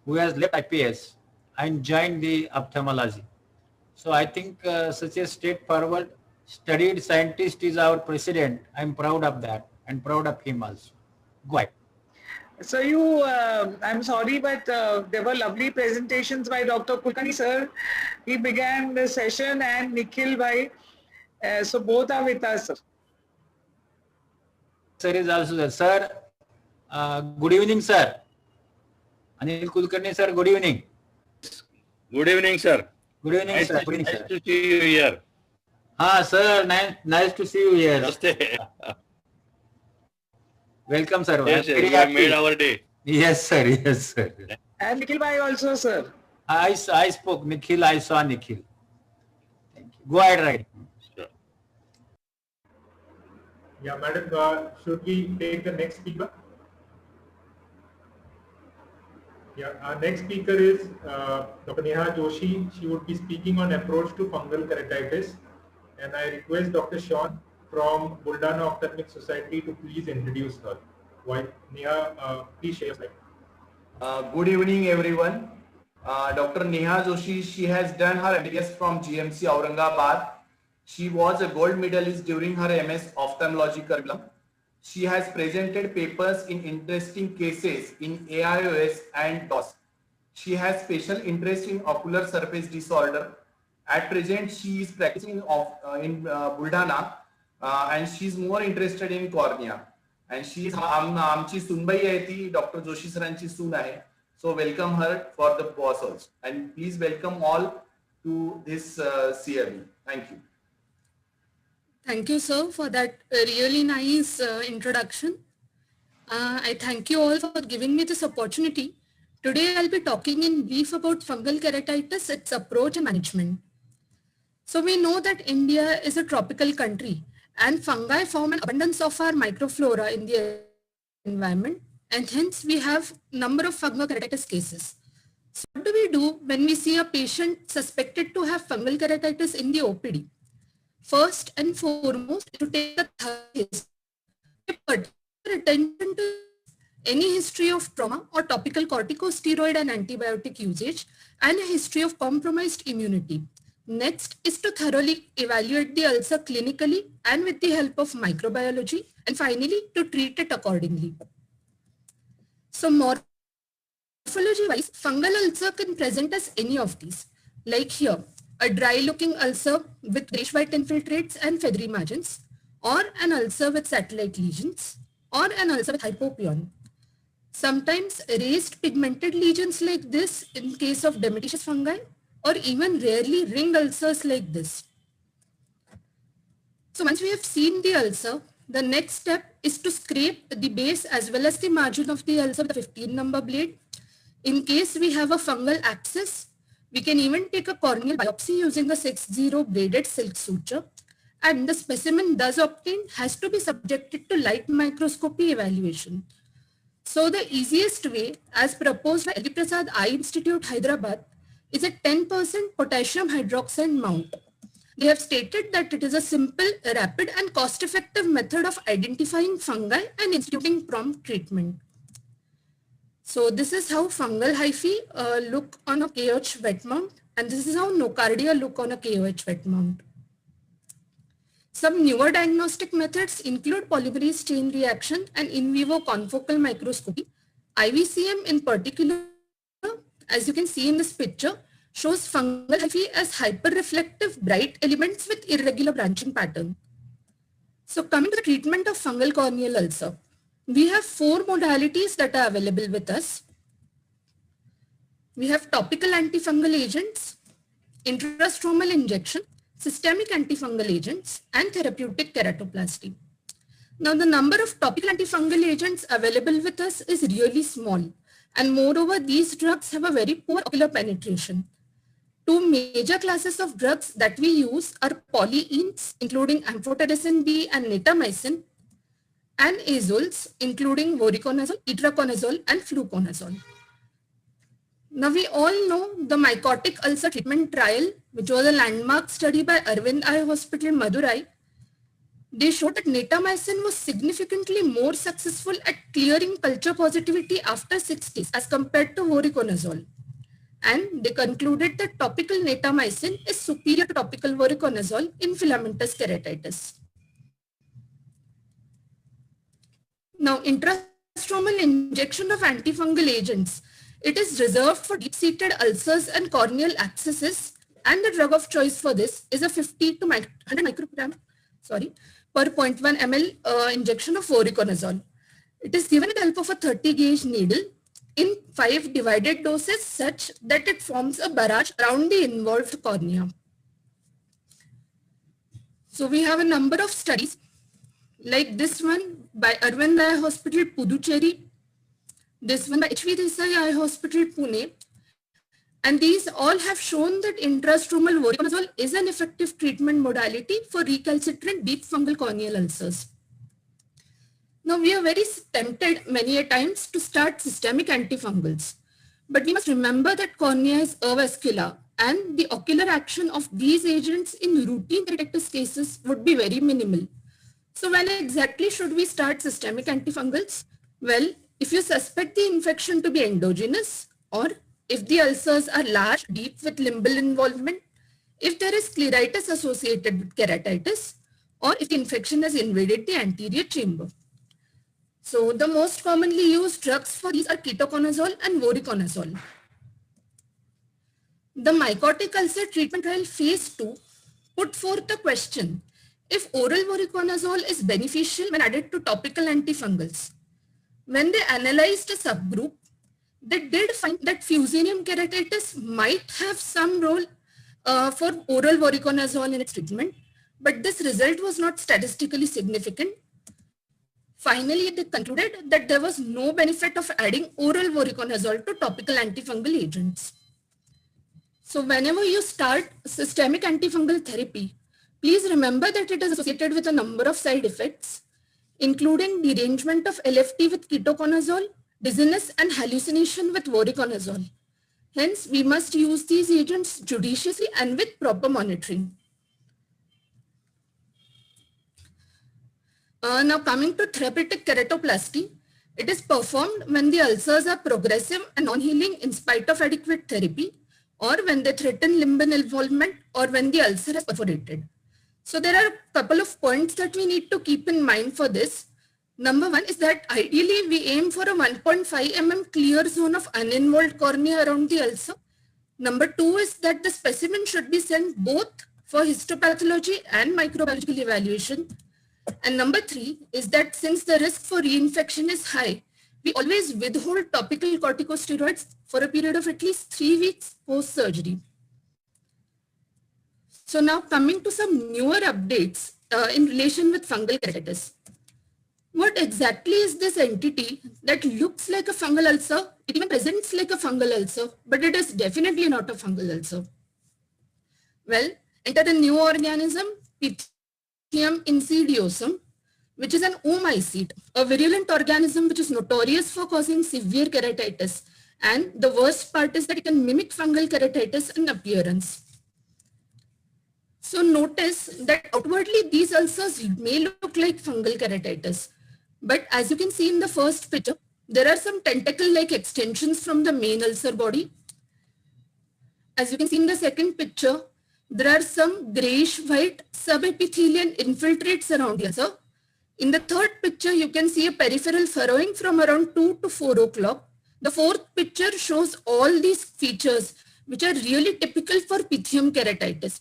who has left IPS and joined the ophthalmology. So I think such a straightforward, studied scientist is our president. I'm proud of that and proud of him also. Go ahead. So I'm sorry, but there were lovely presentations by Dr. Kulkarni sir. He began the session, and Nikhil Bhai. So both are with us, sir. Sir is also there. Sir, good evening, sir. Anil Kulkarni sir, good evening. Good evening, sir. Good evening, Nice sir. to, Good evening, nice sir. to see you here. Sir, nice to see you here. Namaste. Welcome, sir. Yes, I'm sir, very you have happy. made our day. Yes, sir. Yes, sir. And Nikhil Bhai also, sir. I spoke Nikhil. I saw Nikhil. Thank you. Go ahead, right. Sure. Yeah, madam, should we take the next speaker? Yeah, our next speaker is Dr. Neha Joshi. She would be speaking on approach to fungal keratitis. And I request Dr. Sean from Buldana Ophthalmic Society to please introduce her. Why, Neha, please share your slide. Good evening, everyone. Dr. Neha Joshi, she has done her MBBS from GMC Aurangabad. She was a gold medalist during her MS ophthalmology curriculum. She has presented papers in interesting cases in AIOS and DOS. She has special interest in ocular surface disorder. At present, she is practicing in Buldana, and she is more interested in cornea. And she is आमची सुनबाई आहे ती doctor Joshi सरांची सून आहे. So welcome her for the boss also, and please welcome all to this CRB. Thank you. Thank you, sir, for that really nice introduction. I thank you all for giving me this opportunity. Today, I'll be talking in brief about fungal keratitis, its approach and management. So we know that India is a tropical country, and fungi form an abundance of our microflora in the environment, and hence we have number of fungal keratitis cases. So what do we do when we see a patient suspected to have fungal keratitis in the OPD? First and foremost, to take a thorough history, pay particular attention to any history of trauma or topical corticosteroid and antibiotic usage, and a history of compromised immunity. Next is to thoroughly evaluate the ulcer clinically and with the help of microbiology, and finally to treat it accordingly. So morphology-wise, fungal ulcer can present as any of these, like here, a dry-looking ulcer with grayish-white infiltrates and feathery margins, or an ulcer with satellite lesions, or an ulcer with hypopion. Sometimes raised pigmented lesions like this in case of demititious fungi, or even rarely ring ulcers like this. So once we have seen the ulcer, the next step is to scrape the base as well as the margin of the ulcer with a 15 number blade. In case we have a fungal abscess, we can even take a corneal biopsy using a 6-0 braided silk suture, and the specimen thus obtained has to be subjected to light microscopy evaluation. So the easiest way, as proposed by L.V. Prasad Eye Institute, Hyderabad, is a 10% potassium hydroxide mount. They have stated that it is a simple, rapid and cost-effective method of identifying fungi and instituting prompt treatment. So this is how fungal hyphae look on a KOH wet mount, and this is how nocardia look on a KOH wet mount. Some newer diagnostic methods include polymerase chain reaction and in vivo confocal microscopy. IVCM in particular, as you can see in this picture, shows fungal hyphae as hyperreflective bright elements with irregular branching pattern. So coming to the treatment of fungal corneal ulcer, we have 4 modalities that are available with us. We have topical antifungal agents, intrastromal injection, systemic antifungal agents, and therapeutic keratoplasty. Now the number of topical antifungal agents available with us is really small, and moreover these drugs have a very poor ocular penetration. 2 major classes of drugs that we use are polyenes, including amphotericin B and natamycin, and azoles, including voriconazole, itraconazole, and fluconazole. Now we all know the mycotic ulcer treatment trial, which was a landmark study by Arvind Eye Hospital, Madurai. They showed that natamycin was significantly more successful at clearing culture positivity after 6 days as compared to voriconazole. And they concluded that topical natamycin is superior to topical voriconazole in filamentous keratitis. Now, intrastromal injection of antifungal agents, it is reserved for deep-seated ulcers and corneal abscesses, and the drug of choice for this is a 50 to 100 microgram, per 0.1 ml injection of voriconazole. It is given with the help of a 30 gauge needle in 5 divided doses such that it forms a barrage around the involved cornea. So we have a number of studies like this one by Arvind Eye Hospital, Puducherry, this one by H.V. Desai Eye Hospital, Pune, and these all have shown that intrastromal voriconazole is an effective treatment modality for recalcitrant deep fungal corneal ulcers. Now we are very tempted many a times to start systemic antifungals, but we must remember that cornea is avascular and the ocular action of these agents in routine keratitis cases would be very minimal. So when exactly should we start systemic antifungals? Well, if you suspect the infection to be endogenous, or if the ulcers are large, deep with limbal involvement, if there is scleritis associated with keratitis, or if the infection has invaded the anterior chamber. So the most commonly used drugs for these are ketoconazole and voriconazole. The mycotic ulcer treatment trial phase 2 put forth the question if oral voriconazole is beneficial when added to topical antifungals. When they analyzed a subgroup, they did find that Fusarium keratitis might have some role for oral voriconazole in its treatment, but this result was not statistically significant. Finally, they concluded that there was no benefit of adding oral voriconazole to topical antifungal agents. So whenever you start systemic antifungal therapy, please remember that it is associated with a number of side effects, including derangement of LFT with ketoconazole, dizziness and hallucination with voriconazole. Hence, we must use these agents judiciously and with proper monitoring. Now coming to therapeutic keratoplasty, it is performed when the ulcers are progressive and non-healing in spite of adequate therapy, or when they threaten limbal involvement, or when the ulcer has perforated. So there are a couple of points that we need to keep in mind for this. Number one is that ideally we aim for a 1.5 mm clear zone of uninvolved cornea around the ulcer. Number two is that the specimen should be sent both for histopathology and microbiological evaluation. And number three is that since the risk for reinfection is high, we always withhold topical corticosteroids for a period of at least 3 weeks post-surgery. So now coming to some newer updates in relation with fungal keratitis. What exactly is this entity that looks like a fungal ulcer? It even presents like a fungal ulcer, but it is definitely not a fungal ulcer. Well, enter a new organism, Phacoemulsification insidiosum, which is an oomycete, a virulent organism which is notorious for causing severe keratitis. And the worst part is that it can mimic fungal keratitis in appearance. So notice that outwardly these ulcers may look like fungal keratitis. But as you can see in the first picture, there are some tentacle-like extensions from the main ulcer body. As you can see in the second picture, there are some grayish-white subepithelial infiltrates around the ulcer. In the third picture, you can see a peripheral furrowing from around 2 to 4 o'clock. The fourth picture shows all these features, which are really typical for Pythium keratitis.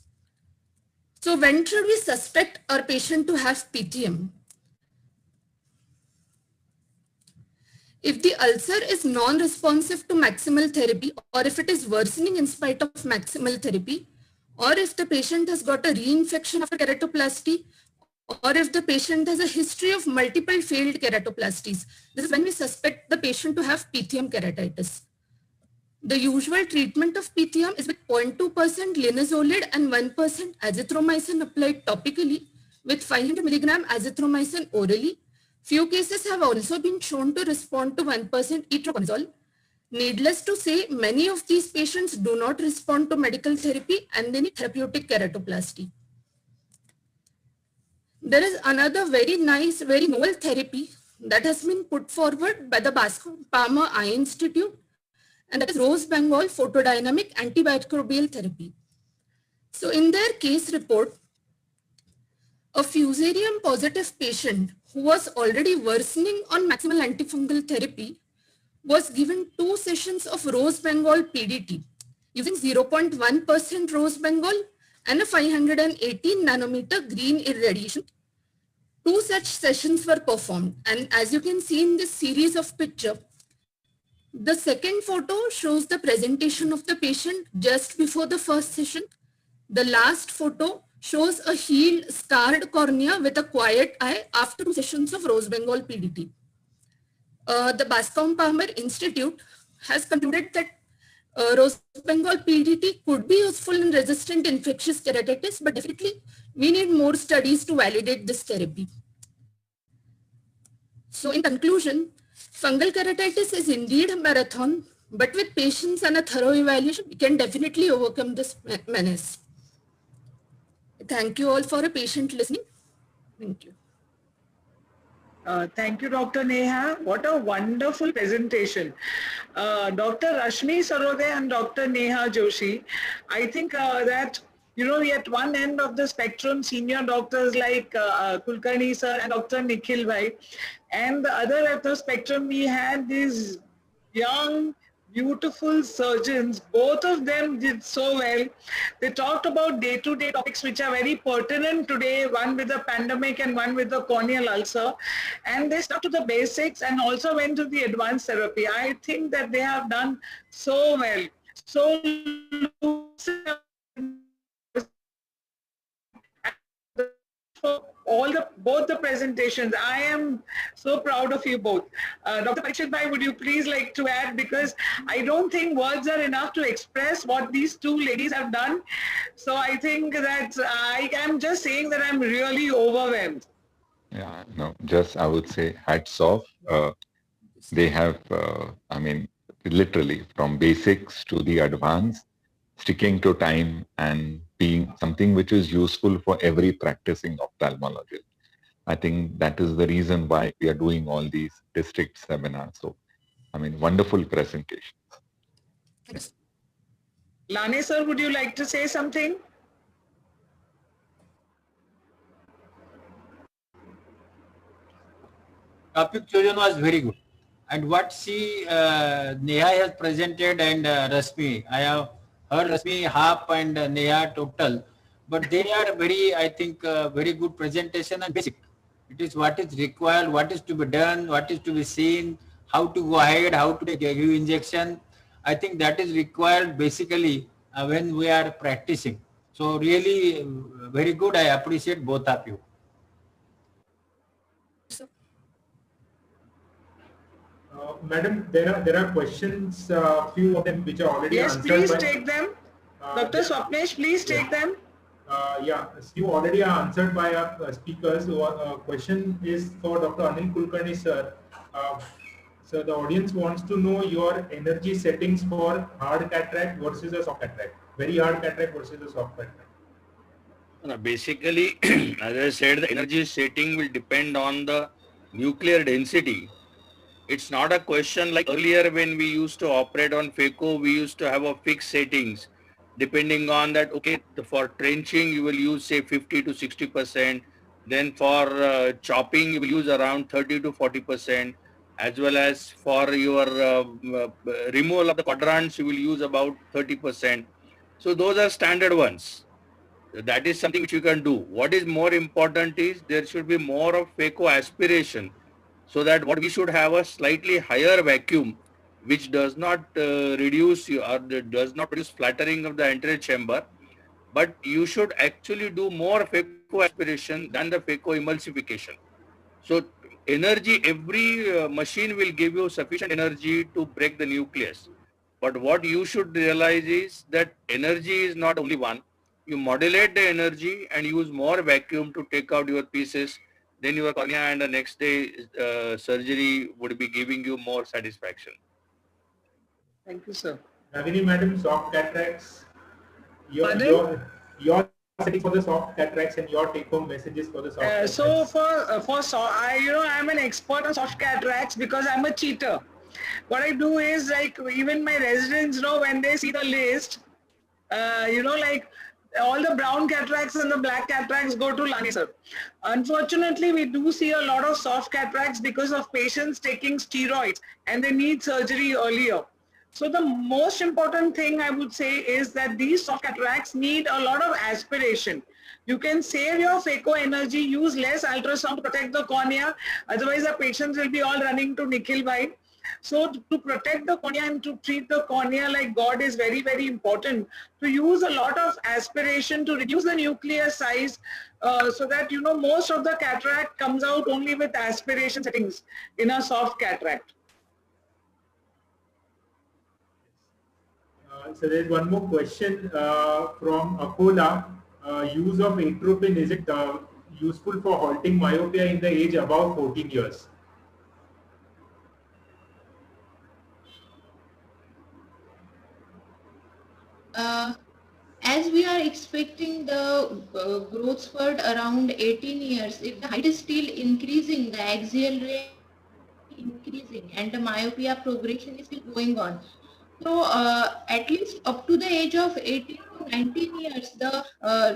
So when should we suspect our patient to have Pythium? If the ulcer is non-responsive to maximal therapy, or if it is worsening in spite of maximal therapy, or if the patient has got a reinfection after keratoplasty, or if the patient has a history of multiple failed keratoplasties, this is when we suspect the patient to have Pythium keratitis. The usual treatment of Pythium is with 0.2% linezolid and 1% azithromycin applied topically with 500 milligram azithromycin orally. Few cases have also been shown to respond to 1% itraconazole. Needless to say, many of these patients do not respond to medical therapy and they need therapeutic keratoplasty. There is another very nice, very novel therapy that has been put forward by the Pharma Eye Institute, and that is rose Bengal photodynamic antimicrobial therapy. So in their case report, a fusarium positive patient who was already worsening on maximal antifungal therapy was given 2 sessions of rose Bengal PDT using 0.1% rose Bengal and a 518 nanometer green irradiation. 2 such sessions were performed, and as you can see in this series of pictures, the second photo shows the presentation of the patient just before the first session. The last photo shows a healed, scarred cornea with a quiet eye after 2 sessions of rose Bengal PDT. The Bascom-Palmer Institute has concluded that rose Bengal PDT could be useful in resistant infectious keratitis, but definitely we need more studies to validate this therapy. So in conclusion, fungal keratitis is indeed a marathon, but with patience and a thorough evaluation, we can definitely overcome this menace. Thank you all for a patient listening. Thank you. Thank you, Dr. Neha. What a wonderful presentation. Dr. Rashmi Sarode and Dr. Neha Joshi, I think that, you know, we at one end of the spectrum, senior doctors like Kulkarni sir and Dr. Nikhil bhai, and the other end of the spectrum, we had these young, beautiful surgeons. Both of them did so well. They talked about day-to-day topics which are very pertinent today, one with the pandemic and one with the corneal ulcer. And they stuck to the basics and also went to the advanced therapy. I think that they have done so well. So both the presentations. I am so proud of you both. Dr. Parikshit bhai, would you please like to add, because I don't think words are enough to express what these two ladies have done. So I think that I am just saying that I'm really overwhelmed. Yeah, no, just I would say hats off. They have, I mean, literally from basics to the advanced, sticking to time and being something which is useful for every practicing ophthalmologist. I think that is the reason why we are doing all these district seminars. So, I mean, wonderful presentations. Yes. Lane sir, would you like to say something? Topic chosen was very good. And what she, Neha has presented and Rasmi, I have heard Rasmi half and Neha total, but they are very, I think, very good presentation and basic. It is what is required, what is to be done, what is to be seen, how to go ahead, how to give injection. I think that is required basically when we are practicing. So really very good. I appreciate both of you. Madam, there are questions, few of them which are already answered. Yes, please take them. Dr. Swapnesh, please take them. Yeah, few already are answered by our speakers. So, question is for Dr. Anil Kulkarni sir. So the audience wants to know your energy settings for hard cataract versus a soft cataract. Very hard cataract versus a soft cataract. Basically, as I said, the energy setting will depend on the nuclear density. It's not a question like earlier when we used to operate on Phaco, we used to have a fixed settings. Depending on that, okay, for trenching, you will use say 50 to 60%. Then for chopping, you will use around 30 to 40%. As well as for your removal of the quadrants, you will use about 30%. So those are standard ones. That is something which you can do. What is more important is there should be more of Phaco aspiration, so that what we should have a slightly higher vacuum which does not reduce you or does not produce flattering of the anterior chamber, but you should actually do more Phaco aspiration than the Phacoemulsification. So energy, every machine will give you sufficient energy to break the nucleus. But what you should realize is that energy is not only one. You modulate the energy and use more vacuum to take out your pieces. Then your cornea and the next day surgery would be giving you more satisfaction. Thank you, sir. Ragini madam, soft cataracts. Your settings for the soft cataracts and your take-home messages for the soft cataracts. So I'm an expert on soft cataracts because I'm a cheater. What I do is, like, even my residents, when they see the list, like all the brown cataracts and the black cataracts go to Lani sir. Unfortunately, we do see a lot of soft cataracts because of patients taking steroids and they need surgery earlier. So the most important thing I would say is that these soft cataracts need a lot of aspiration. You can save your Phaco energy, use less ultrasound to protect the cornea. Otherwise, the patients will be all running to Nikhil bhai. So to protect the cornea and to treat the cornea like God is very, very important. To use a lot of aspiration to reduce the nuclear size so that, most of the cataract comes out only with aspiration settings in a soft cataract. So there's one more question from Akola. Use of atropine, is it useful for halting myopia in the age above 14 years? As we are expecting the growth spurt around 18 years, if the height is still increasing, the axial ray increasing and the myopia progression is still going on. So at least up to the age of 18 to 19 years, the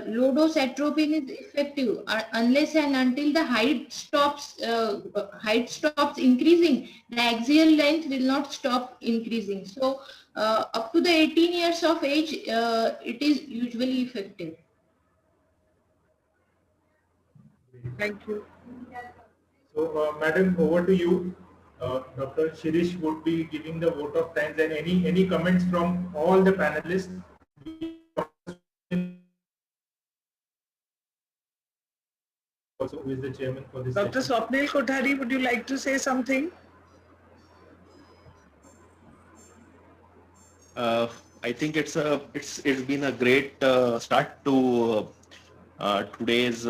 low dose atropine is effective unless and until the height stops increasing, the axial length will not stop increasing. So up to the 18 years of age, it is usually effective. Thank you. So, madam, over to you. Dr. Shirish would be giving the vote of thanks, and any comments from all the panelists. Also, who is the chairman for this? Dr. Swapnil Kothari, would you like to say something? I think it's been a great start to today's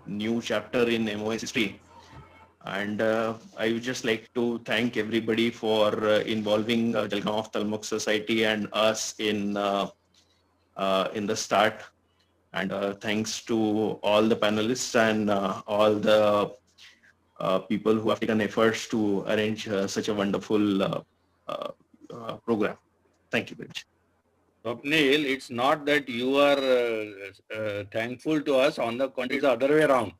new chapter in MOS history. And I would just like to thank everybody for involving Jalgaon Ophthalmic Society and us in the start. And thanks to all the panelists and all the people who have taken efforts to arrange such a wonderful program. Thank you very much. Swapnil, it's not that you are thankful to us. On the contrary, it's the other way around.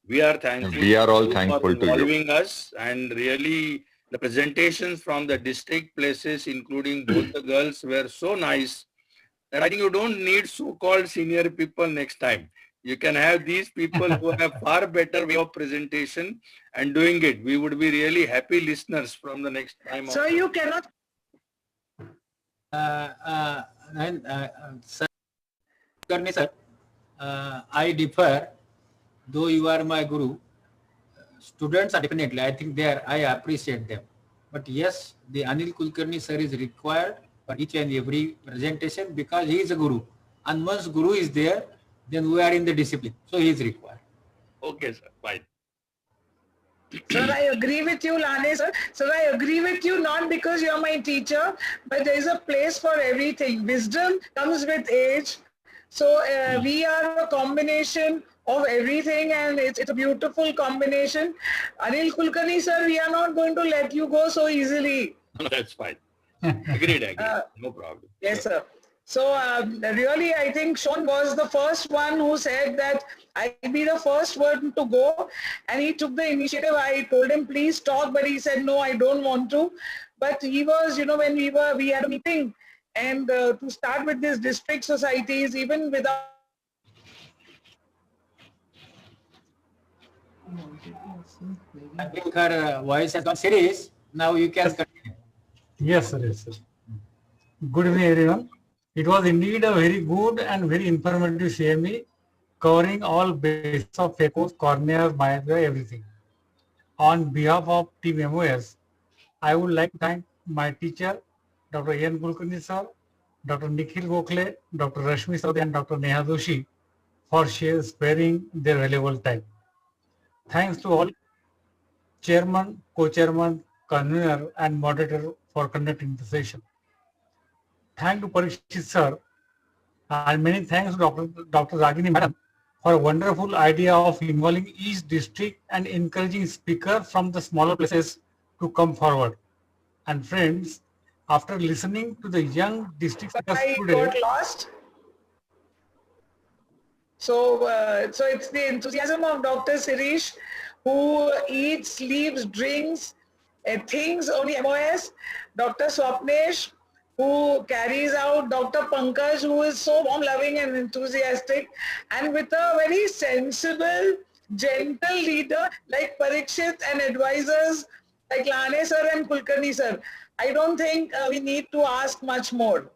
We are thankful. We are all thankful for to involving us, and really the presentations from the district places, including both the girls, were so nice that I think you don't need so-called senior people next time. You can have these people who have far better way of presentation and doing it. We would be really happy listeners from the next time. So you cannot. Sir, I differ. Though you are my guru, students are definitely, I think I appreciate them. But yes, the Anil Kulkarni sir is required for each and every presentation because he is a guru. And once guru is there, then we are in the discipline. So he is required. Okay, sir. Fine. Sir, I agree with you, Lane, sir. Sir, I agree with you not because you are my teacher, but there is a place for everything. Wisdom comes with age. So we are a combination of everything, and it's a beautiful combination. Anil Kulkarni sir, we are not going to let you go so easily. No, that's fine. Agreed. No problem. Yes, sir. So really, I think Sean was the first one who said that I'll be the first one to go, and he took the initiative. I told him, please talk, but he said, no, I don't want to. But he was, you know, when we had a meeting, and to start with these district societies, even without. I think her voice has gone serious. Now you can continue. Yes, sir. Yes, sir. Good evening, everyone. It was indeed a very good and very informative CME covering all bases of Phaco's, corneas, myopia, everything. On behalf of Team MOS, I would like to thank my teacher, Dr. N. Kulkarni sir, Dr. Nikhil Gokhale, Dr. Rashmi Saudi, and Dr. Neha Doshi for sparing their valuable time. Thanks to all chairman, co-chairman, convener, and moderator for conducting the session. Thank to Parikshit sir, and many thanks to Dr. Ragini madam for a wonderful idea of involving each district and encouraging speakers from the smaller places to come forward. And friends, after listening to the young district speakers today, I got lost. So it's the enthusiasm of Dr. Sirish, who eats, sleeps, drinks, thinks only MOS. Dr. Swapnesh, who carries out. Dr. Pankaj, who is so warm, loving and enthusiastic, and with a very sensible, gentle leader like Parikshit, and advisors like Lane sir and Kulkarni sir. I don't think we need to ask much more.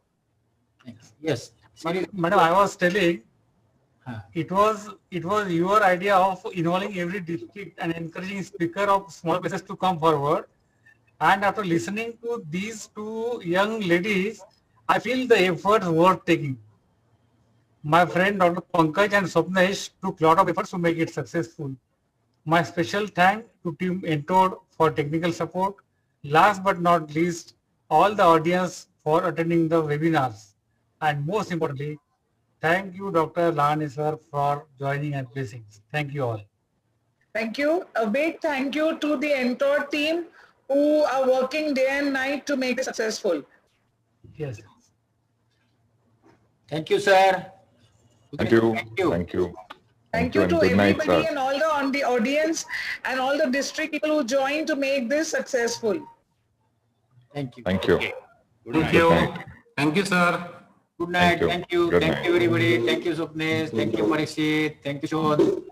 Yes. Madam, I was telling, it was your idea of involving every district and encouraging speaker of small places to come forward. And after listening to these two young ladies, I feel the efforts worth taking. My friend Dr. Pankaj and Swapnesh took a lot of efforts to make it successful. My special thanks to Team Entored for technical support. Last but not least, all the audience for attending the webinars. And most importantly, thank you, Dr. Lane sir, for joining and blessings. Thank you all. Thank you. A big thank you to the Entored team who are working day and night to make it successful. Yes. Thank you, sir. Thank you. Thank you. Thank you. Thank you to Good night, everybody sir. and all the audience and all the district people who joined to make this successful. Thank you. Thank you. Okay. Good Thank night. you. Thank you, sir. Good night. Thank you. Thank you. Good Thank night. you, everybody. Thank you, Swapnesh. Thank you, Parikshit. Thank you, Sean.